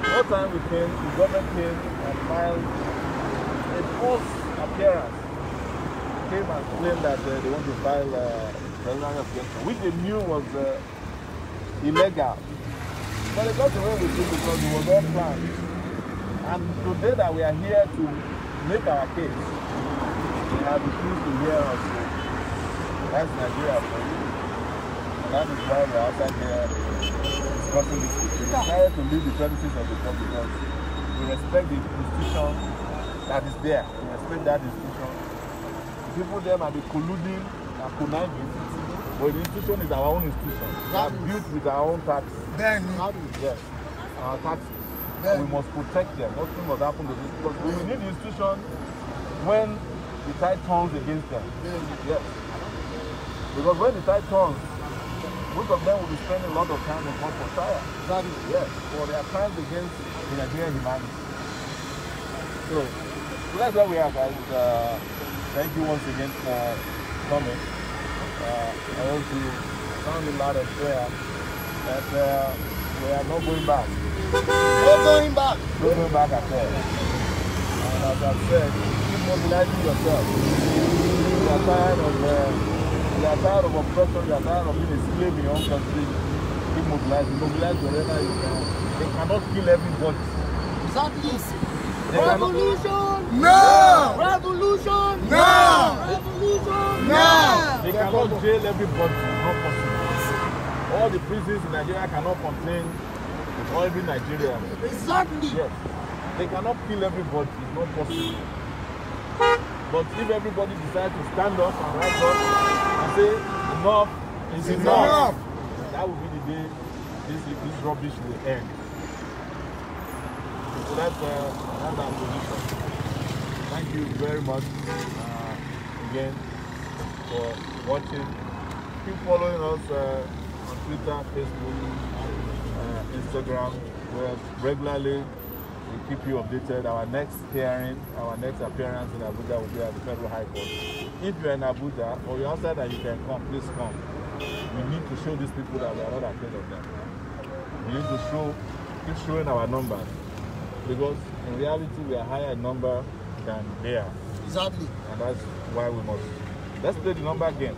One time we came, the government came and filed a false appearance. Came and claimed that they want to file preliminary objection, which they knew was illegal. But they got away with it because it was all planned. And today that we are here to make our case, they have refused to hear us. That's Nigeria for you. And that is why we're outside here discussing this issue. We decided to leave the premises of the court because we respect the institution that is there. We respect that institution. people there might be colluding and conniving, but the institution is our own institution. We are built with our own tax. Then, Yes, our taxes. then We must protect them. Nothing must happen to this because we need the institution when the tide turns against them. Yes. Because when the tide turns, most of them will be spending a lot of time in court for trial. Yes, for their crimes against the Nigerian humanity. So that's where we are, guys. Thank you once again for coming. I want to sound a lot of prayer that we are not going back. no going back. No going back at all. And as I've said, keep mobilizing yourself. We are tired of oppression, we are tired of being a slave in your own country. Keep mobilizing. Mobilize wherever you can. They cannot kill everybody. Exactly. Revolution! No! Revolution! No! Revolution! No! They cannot jail everybody. It's not possible. All the prisons in Nigeria cannot contain every Nigerian. Exactly. Yes. They cannot kill everybody. It's not possible. But if everybody decides to stand up and rise up and say enough is enough, that will be the day this rubbish will end. So that's our position. Thank you very much again for watching. Keep following us on Twitter, Facebook, Instagram, where regularly we keep you updated. Our next hearing, our next appearance in Abuja will be at the Federal High Court. If you're in Abuja or you're outside and you can come, please come. We need to show these people that we are not afraid of them. We need to keep showing our numbers. Because in reality, we are higher in number than they are. Exactly. And that's why we must. Let's play the number game.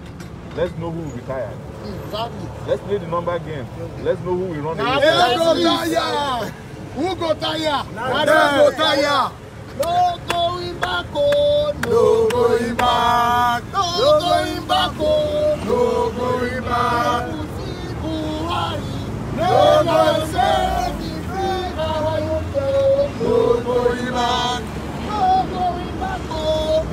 Let's know who will be tired. Exactly. Let's play the number game. Let's know who will run away. Let's go tire. Who go tire? Let's go tire. No going back, oh, No going back. no going back, oh, No going back. Buhari, No going back. our youth, No going back. no going back, oh,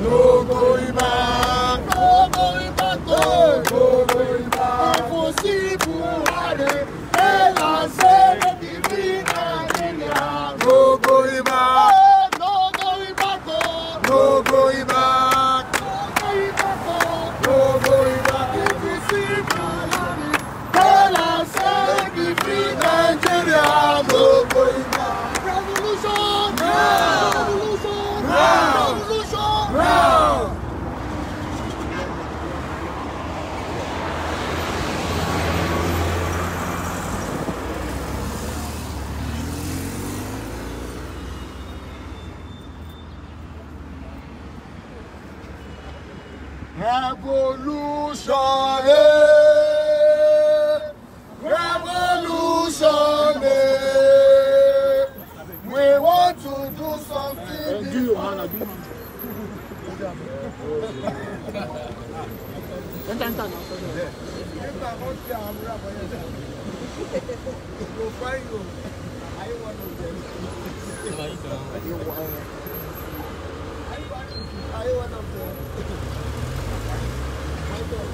No going back. no going back, oh. No going back. If we see Buhari, tell us, say, defeat Nigeria. No going back. No going back, oh, No going back. no going back, oh. No going back. If we see Buhari, tell us, say, defeat Nigeria. No going back. Revolution! No! Revolution! No! Revolution! No! Revolution! Revolution! We want to do something. Do you, Hannah? Do you? Enter now. If I want to, I'm You'll find you. Are you one of them? Are you one of them? My God.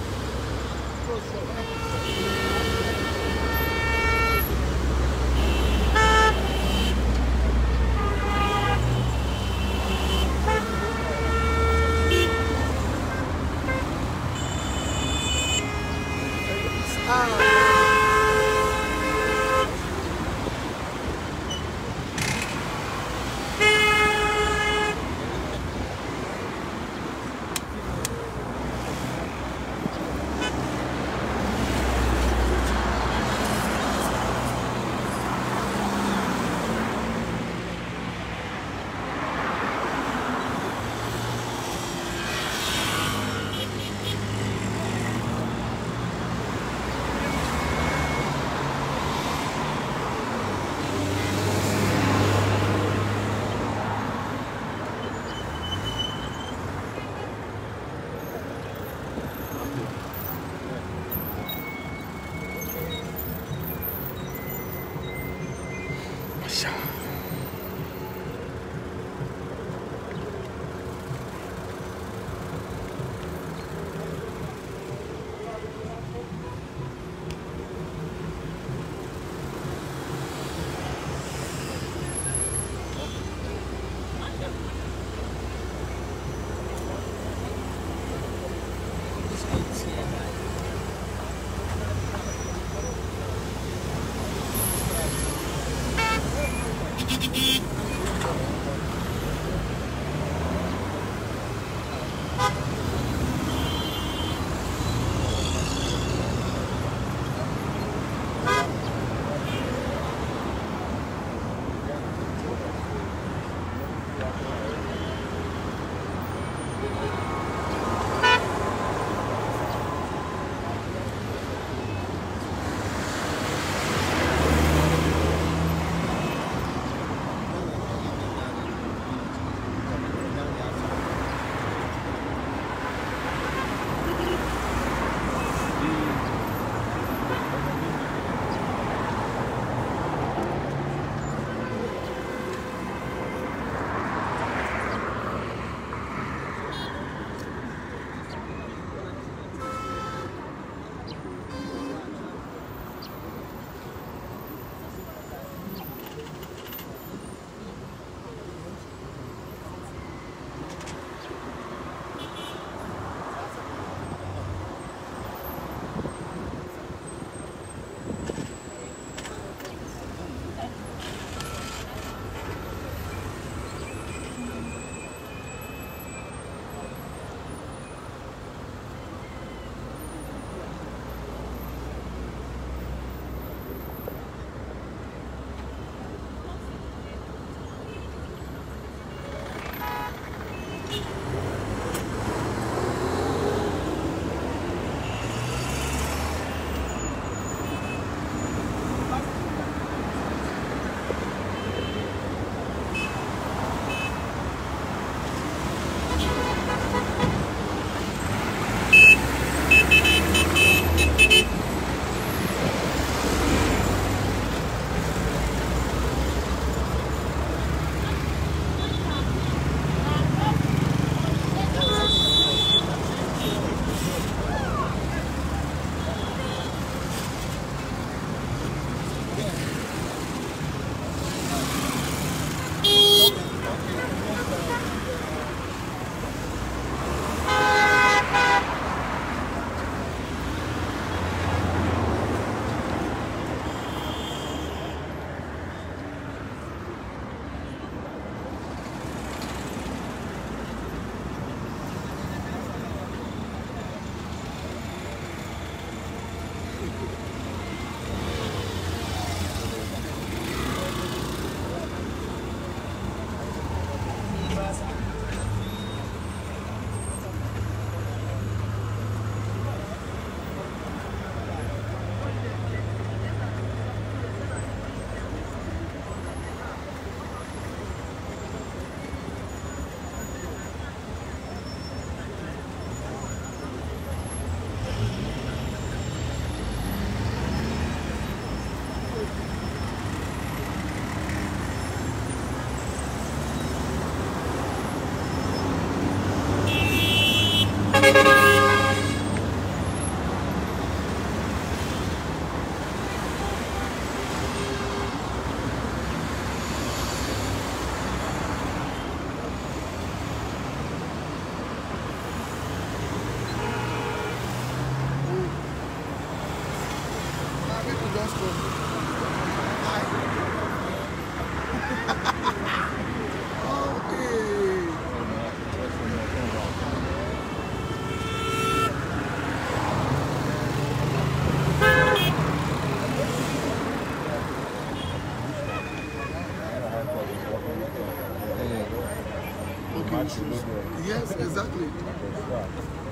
Yes, exactly.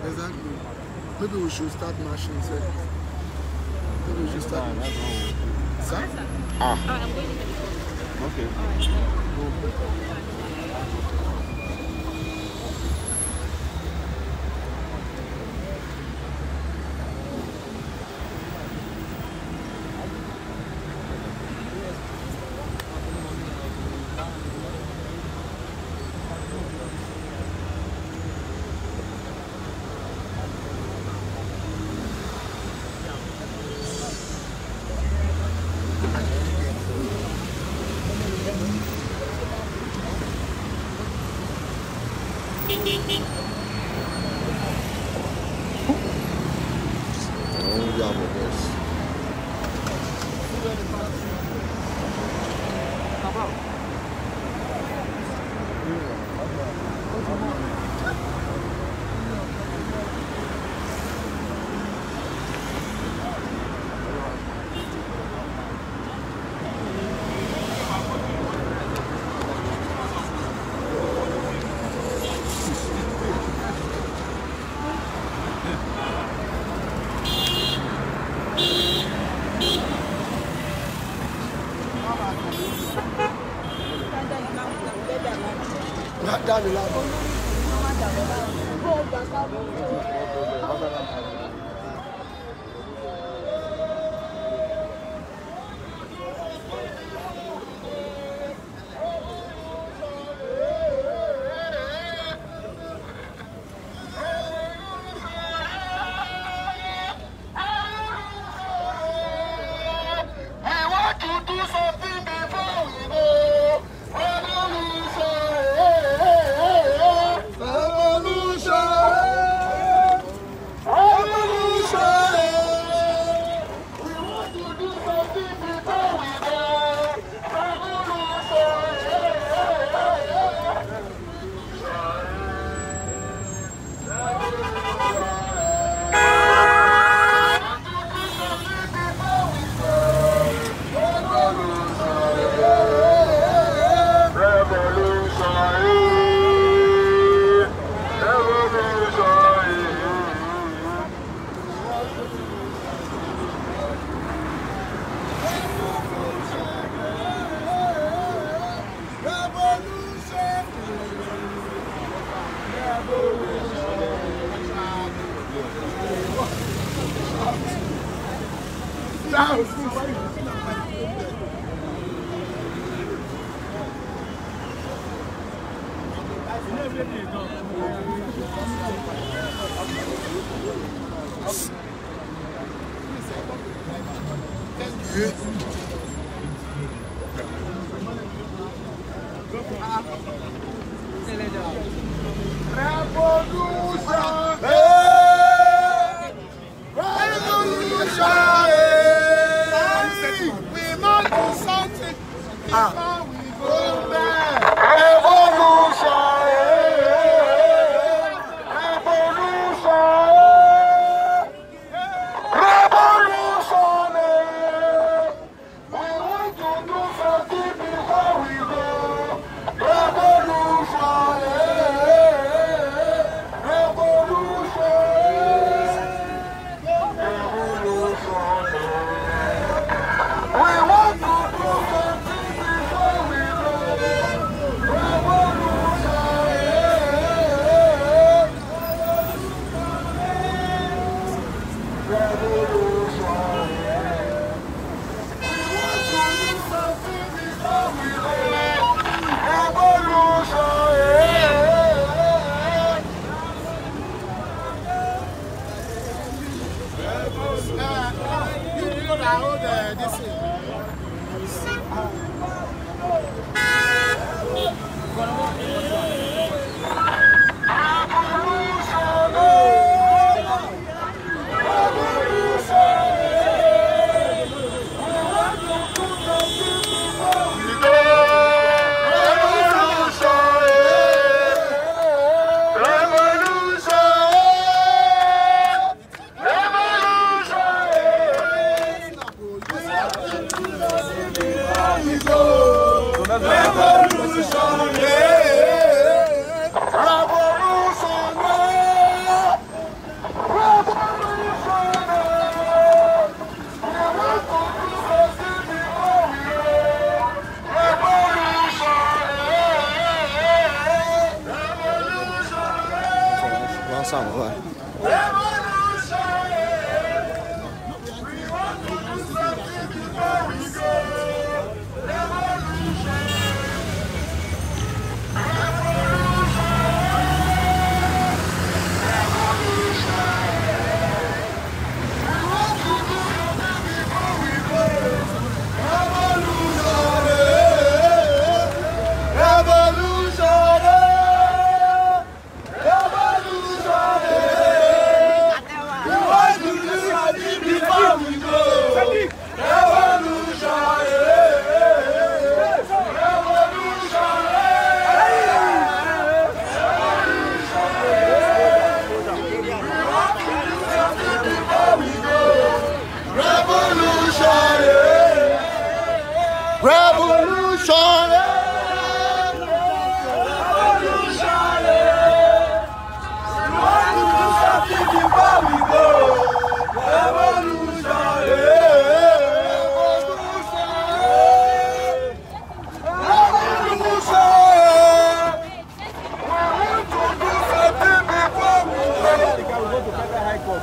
Exactly. Maybe we should start marching, sir. Maybe we should start. Sir? Okay. love of this.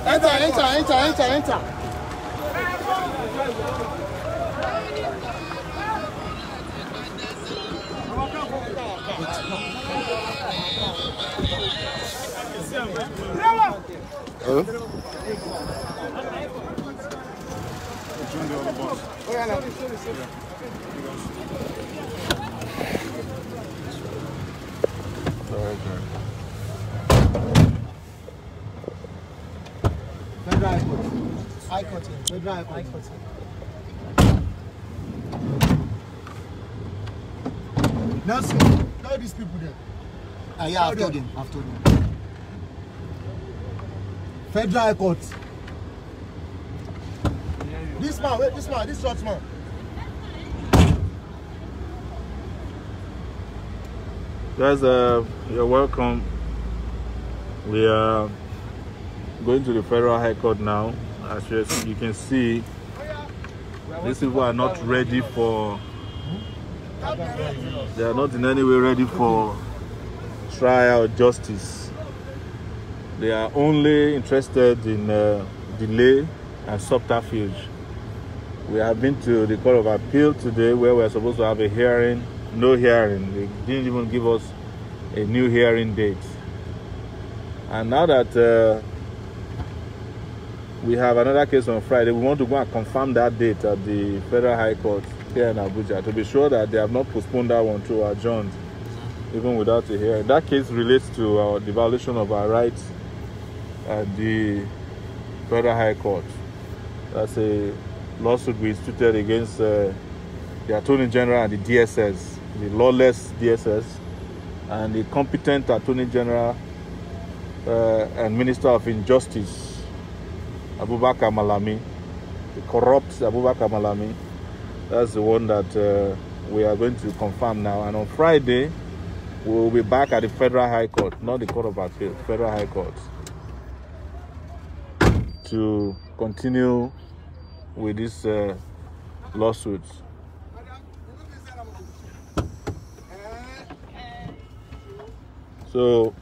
Enter. Nelson, tell these people there. Yeah, I've told him. Federal High Court. This short man. Guys, you're welcome. We are going to the Federal High Court now. As you can see, these people are not ready for, they are not in any way ready for trial or justice. They are only interested in delay and subterfuge. We have been to the Court of Appeal today where we're supposed to have a hearing. No hearing. They didn't even give us a new hearing date. And now that we have another case on Friday, we want to go and confirm that date at the Federal High Court here in Abuja to be sure that they have not postponed that one to adjourned, even without a hearing. That case relates to the violation of our rights at the Federal High Court. That's a lawsuit we instituted against the Attorney General and the DSS, the lawless DSS, and the competent Attorney General and Minister of Injustice, Abubakar Malami, the corrupt Abubakar Malami. That's the one that we are going to confirm now. And on Friday, we will be back at the Federal High Court, not the Court of Appeal, Federal High Court, to continue with this lawsuit. So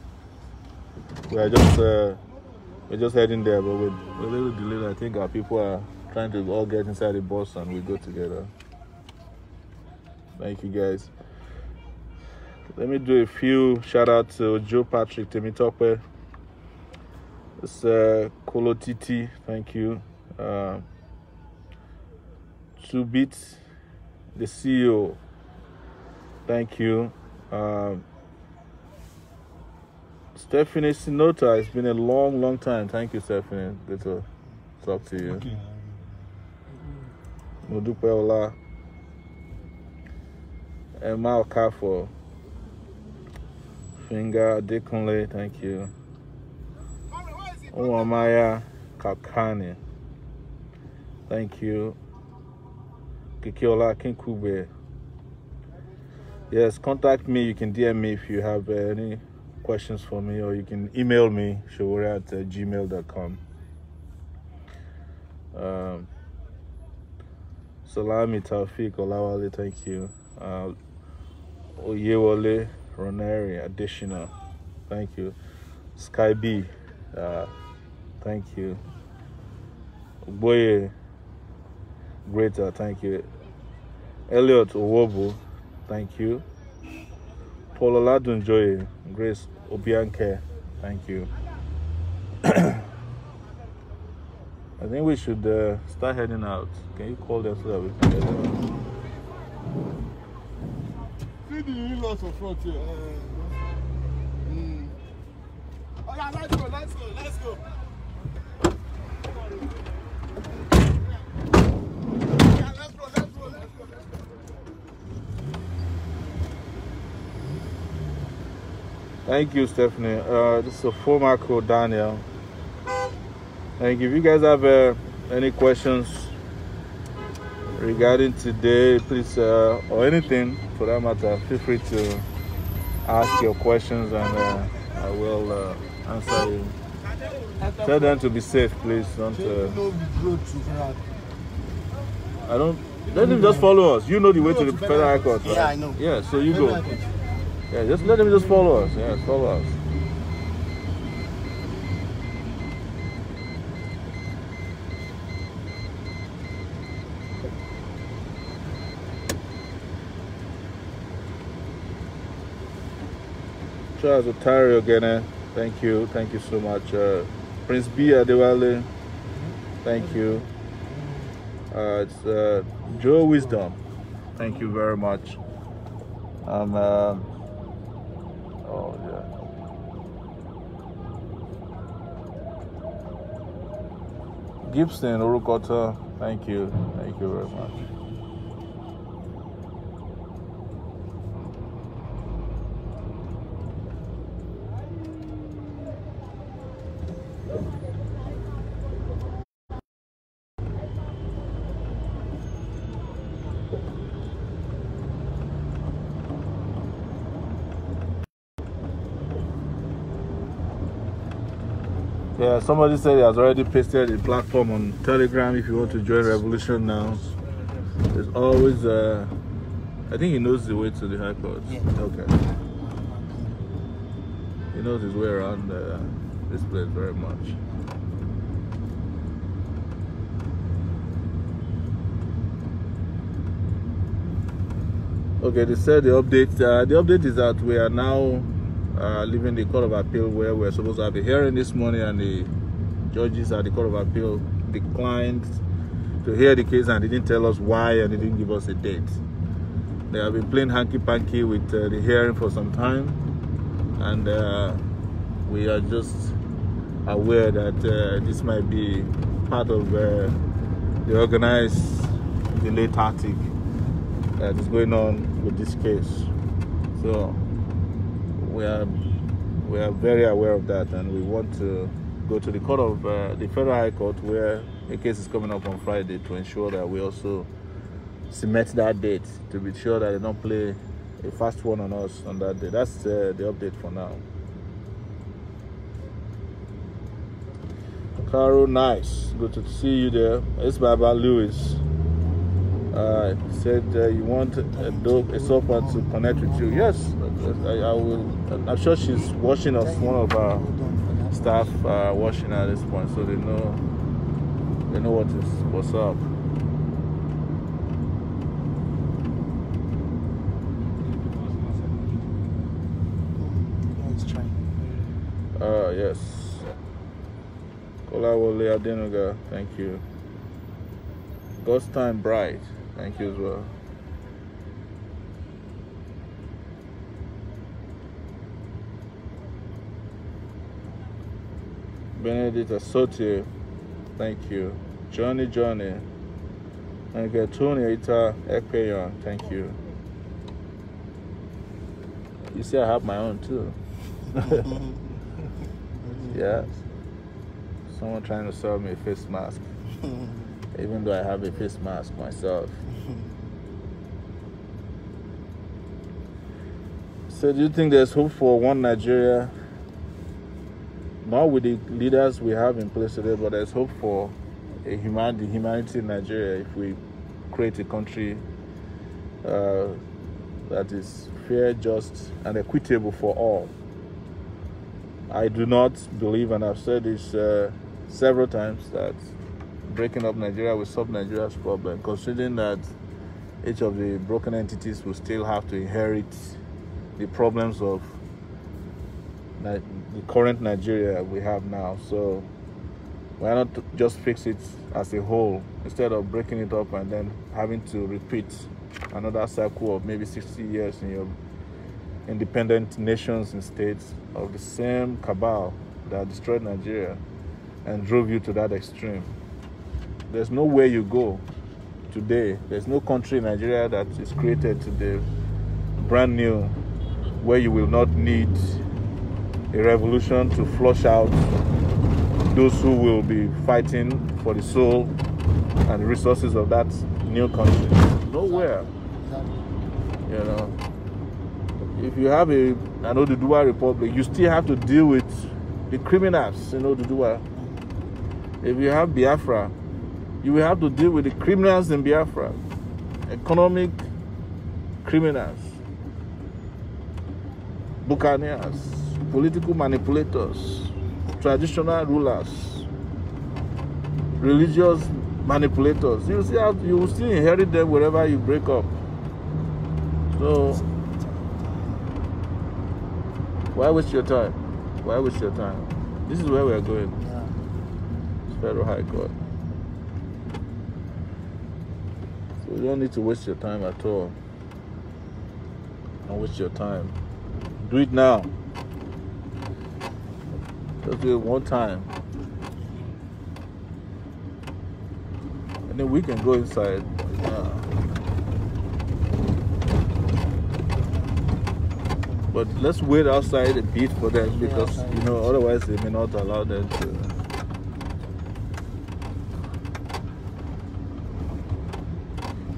we're just heading there, but we're a little delayed. I think our people are trying to all get inside the bus and we go together. Thank you, guys. Let me do a few shout outs to Joe Patrick Temitope. It's Kolotiti, thank you. 2-Bit, the CEO, thank you. Stephanie Sinota, it's been a long time. Thank you, Stephanie. Good to talk to you. Okay. Modupe Ola, Emma Okafo, Finger Dekunle, thank you. Owamaya Kakane, thank you. Kikiola Kinkube. Yes, contact me. You can DM me if you have any questions for me, or you can email me, Sowore at gmail.com. Salami Taufik Olawale, thank you. Oyewole Roneri, additional, thank you. Sky B, thank you. Boye Greater, thank you. Elliot Owobu, thank you. Paul Oladunjoye, Grace Obianke, thank you. I think we should start heading out. Can you call them so that we can get out? See the in-laws of front here. Oh yeah, let's go. Yeah, let's go. Thank you, Stephanie. This is a former code, Daniel. Thank you. If you guys have any questions regarding today, please, or anything for that matter, feel free to ask your questions and I will answer you. Tell them to be safe, please. Don't. I don't. Let them just follow us. You know the way to the Federal High Court, right? Yeah, I know. Yeah, so you go. Yeah, just let them just follow us. Yeah, follow us. Charles Otari again. Thank you so much. Prince B Adewale, thank you. It's Joe Wisdom, thank you very much. Oh yeah. Gibson Orukota, thank you very much. Yeah, somebody said he has already pasted the platform on Telegram if you want to join Revolution now. There's always, I think he knows the way to the High Court. Yeah. Okay. He knows his way around this place very much. Okay, they said the update. The update is that we are now leaving the Court of Appeal where we're supposed to have a hearing this morning, and the judges at the Court of Appeal declined to hear the case and they didn't tell us why, and they didn't give us a date. They have been playing hanky-panky with the hearing for some time, and we are just aware that this might be part of the organized delay tactic that is going on with this case. So we are very aware of that, and we want to go to the court of the Federal High Court where a case is coming up on Friday to ensure that we also cement that date, to be sure that they don't play a fast one on us on that day. That's the update for now. Carol, nice, good to see you there. It's Baba Lewis. Said you want a sofa to connect with you. Yes, I will. I'm sure she's watching us. One of our staff watching at this point, so they know what's up. Yes. Kolawole Adenuga, thank you. God's Time Bright, thank you as well. Benedict Asotie, thank you. Johnny, and Tony Ita Ekpeyon, thank you. You see, I have my own too. Yeah. Someone trying to sell me a face mask, even though I have a face mask myself. So do you think there's hope for one Nigeria? Not with the leaders we have in place today, but there's hope for humanity in Nigeria if we create a country that is fair, just, and equitable for all. I do not believe, and I've said this several times, that breaking up Nigeria will solve Nigeria's problem, considering that each of the broken entities will still have to inherit the problems of the current Nigeria we have now. So why not just fix it as a whole instead of breaking it up and then having to repeat another cycle of maybe 60 years in your independent nations and states of the same cabal that destroyed Nigeria and drove you to that extreme. There's nowhere you go today. There's no country in Nigeria that is created today, brand new, where you will not need a revolution to flush out those who will be fighting for the soul and the resources of that new country. Nowhere. You know, if you have an Oduduwa Republic, you still have to deal with the criminals in Oduduwa. If you have Biafra, you will have to deal with the criminals in Biafra, economic criminals, buccaneers, political manipulators, traditional rulers, religious manipulators. You will still inherit them wherever you break up. So Why waste your time? Why waste your time? This is where we are going. Yeah. Federal High Court. So you don't need to waste your time at all. Don't waste your time. Do it now. Just do it one time. And then we can go inside. Yeah. But let's wait outside a bit for them because you know otherwise they may not allow them to.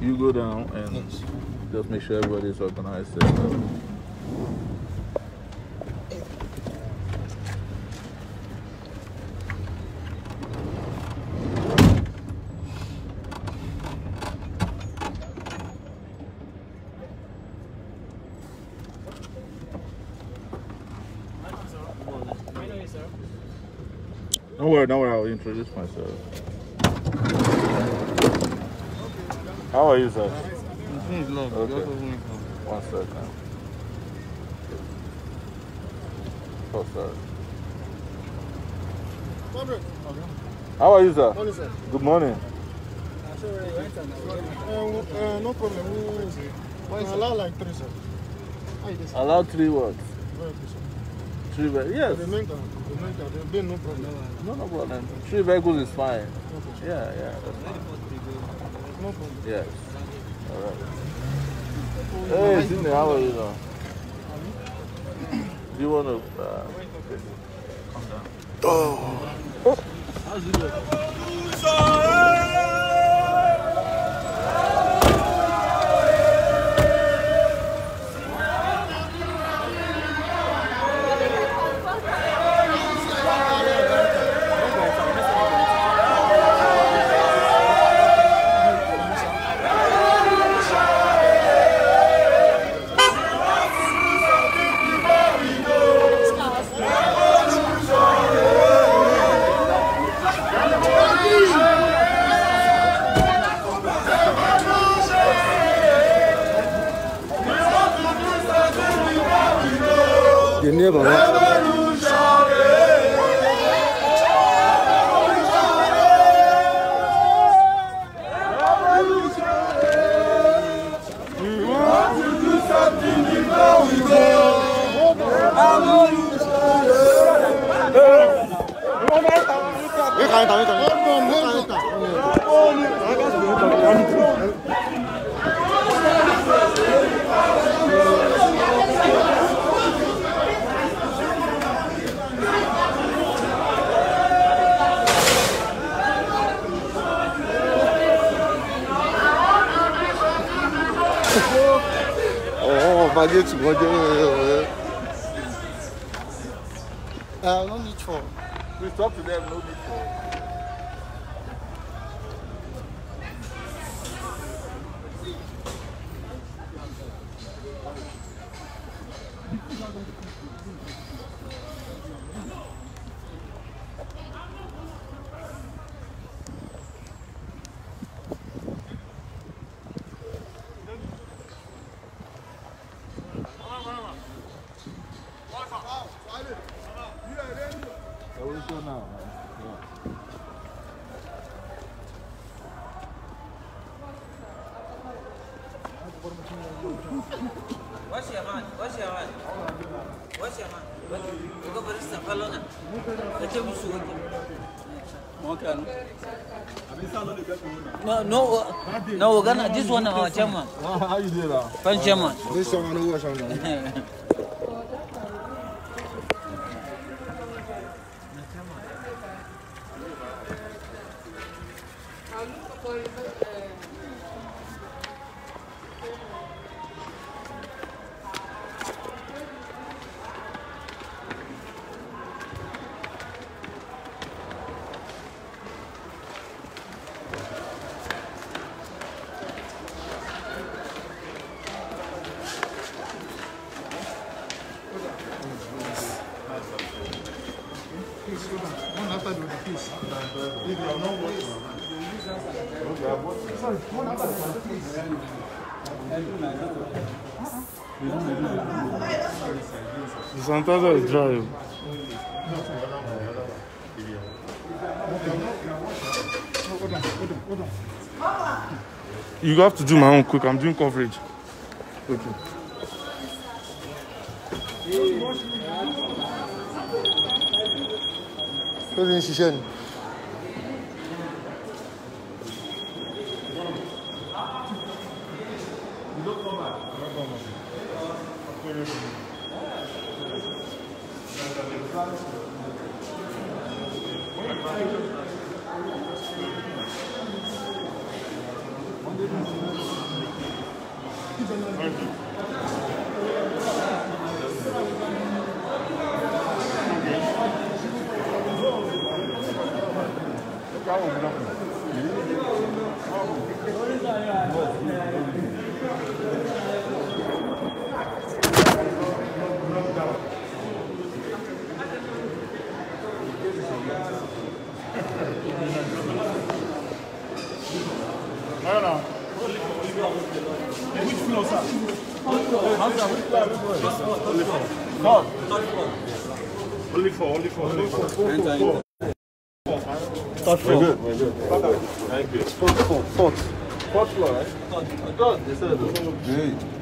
You go down and just make sure everybody's organized. Don't worry, I'll introduce myself. How are you, sir? Okay. 1 second. Oh, sorry. How are you, sir? Morning, sir. Good morning. No problem. Allow like 3, sir. Allow 3 what? 3 vehicles? Yes. The remainder, there'll be no problem. No problem. 3 vehicles is fine. Yeah, that's fine. No problem. Yes. All right. Hey, Sydney, how are you now? Do you want to come down? Oh. How's it going? Never. No need for. Please talk to them, no need for. No, we're gonna this one our chairman. How you do that? French chairman. This one, I know. One after the piece. If you are not watching. Sorry, one after the piece. The sanitizer is dry. You have to do my own quick. I'm doing coverage. Okay. Only four. Third floor. We're good. Thank you. Fourth floor, right? Third. They said good.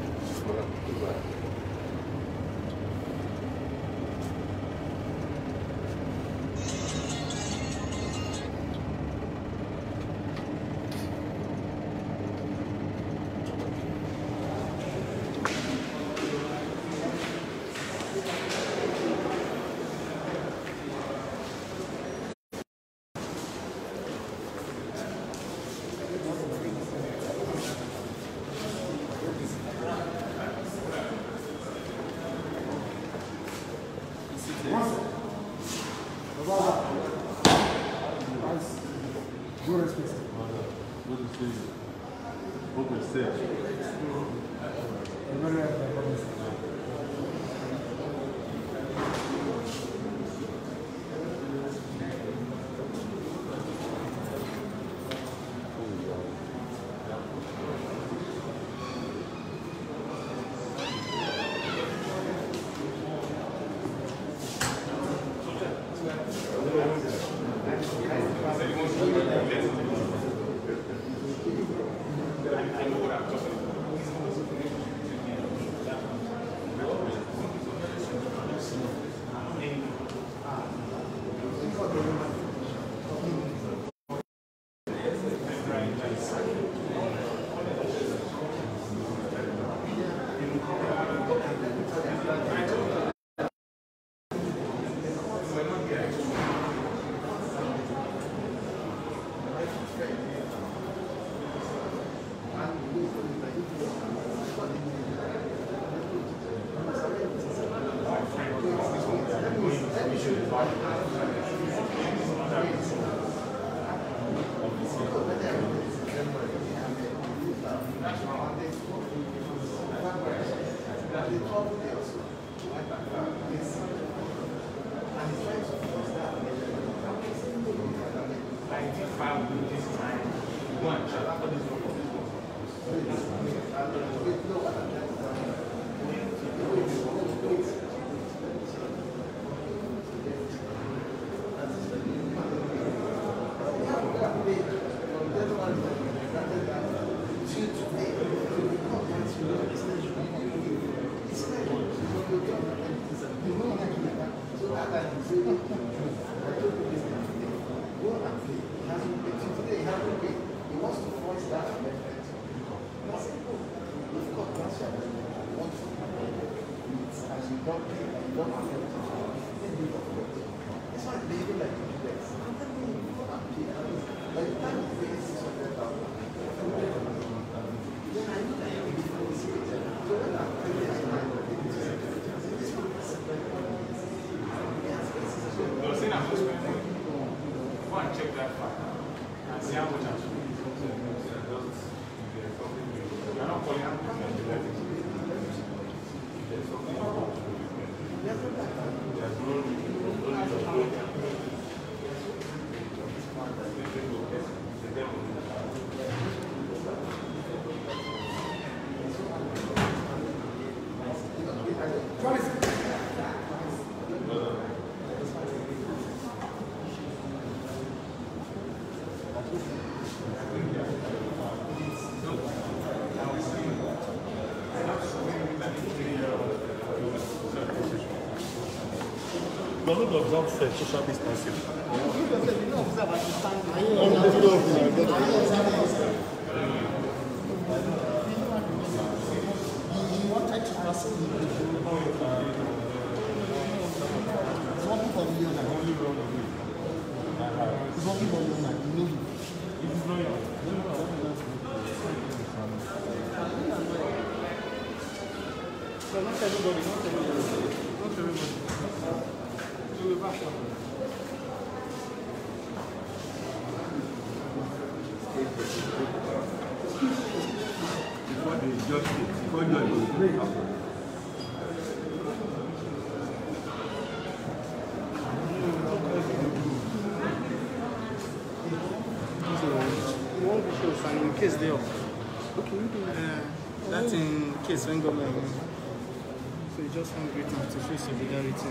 But not observe social distancing. Not everybody. Before they judge it, before judge it, in case they are. Okay, that's in case when government. So you just want greeting to show solidarity.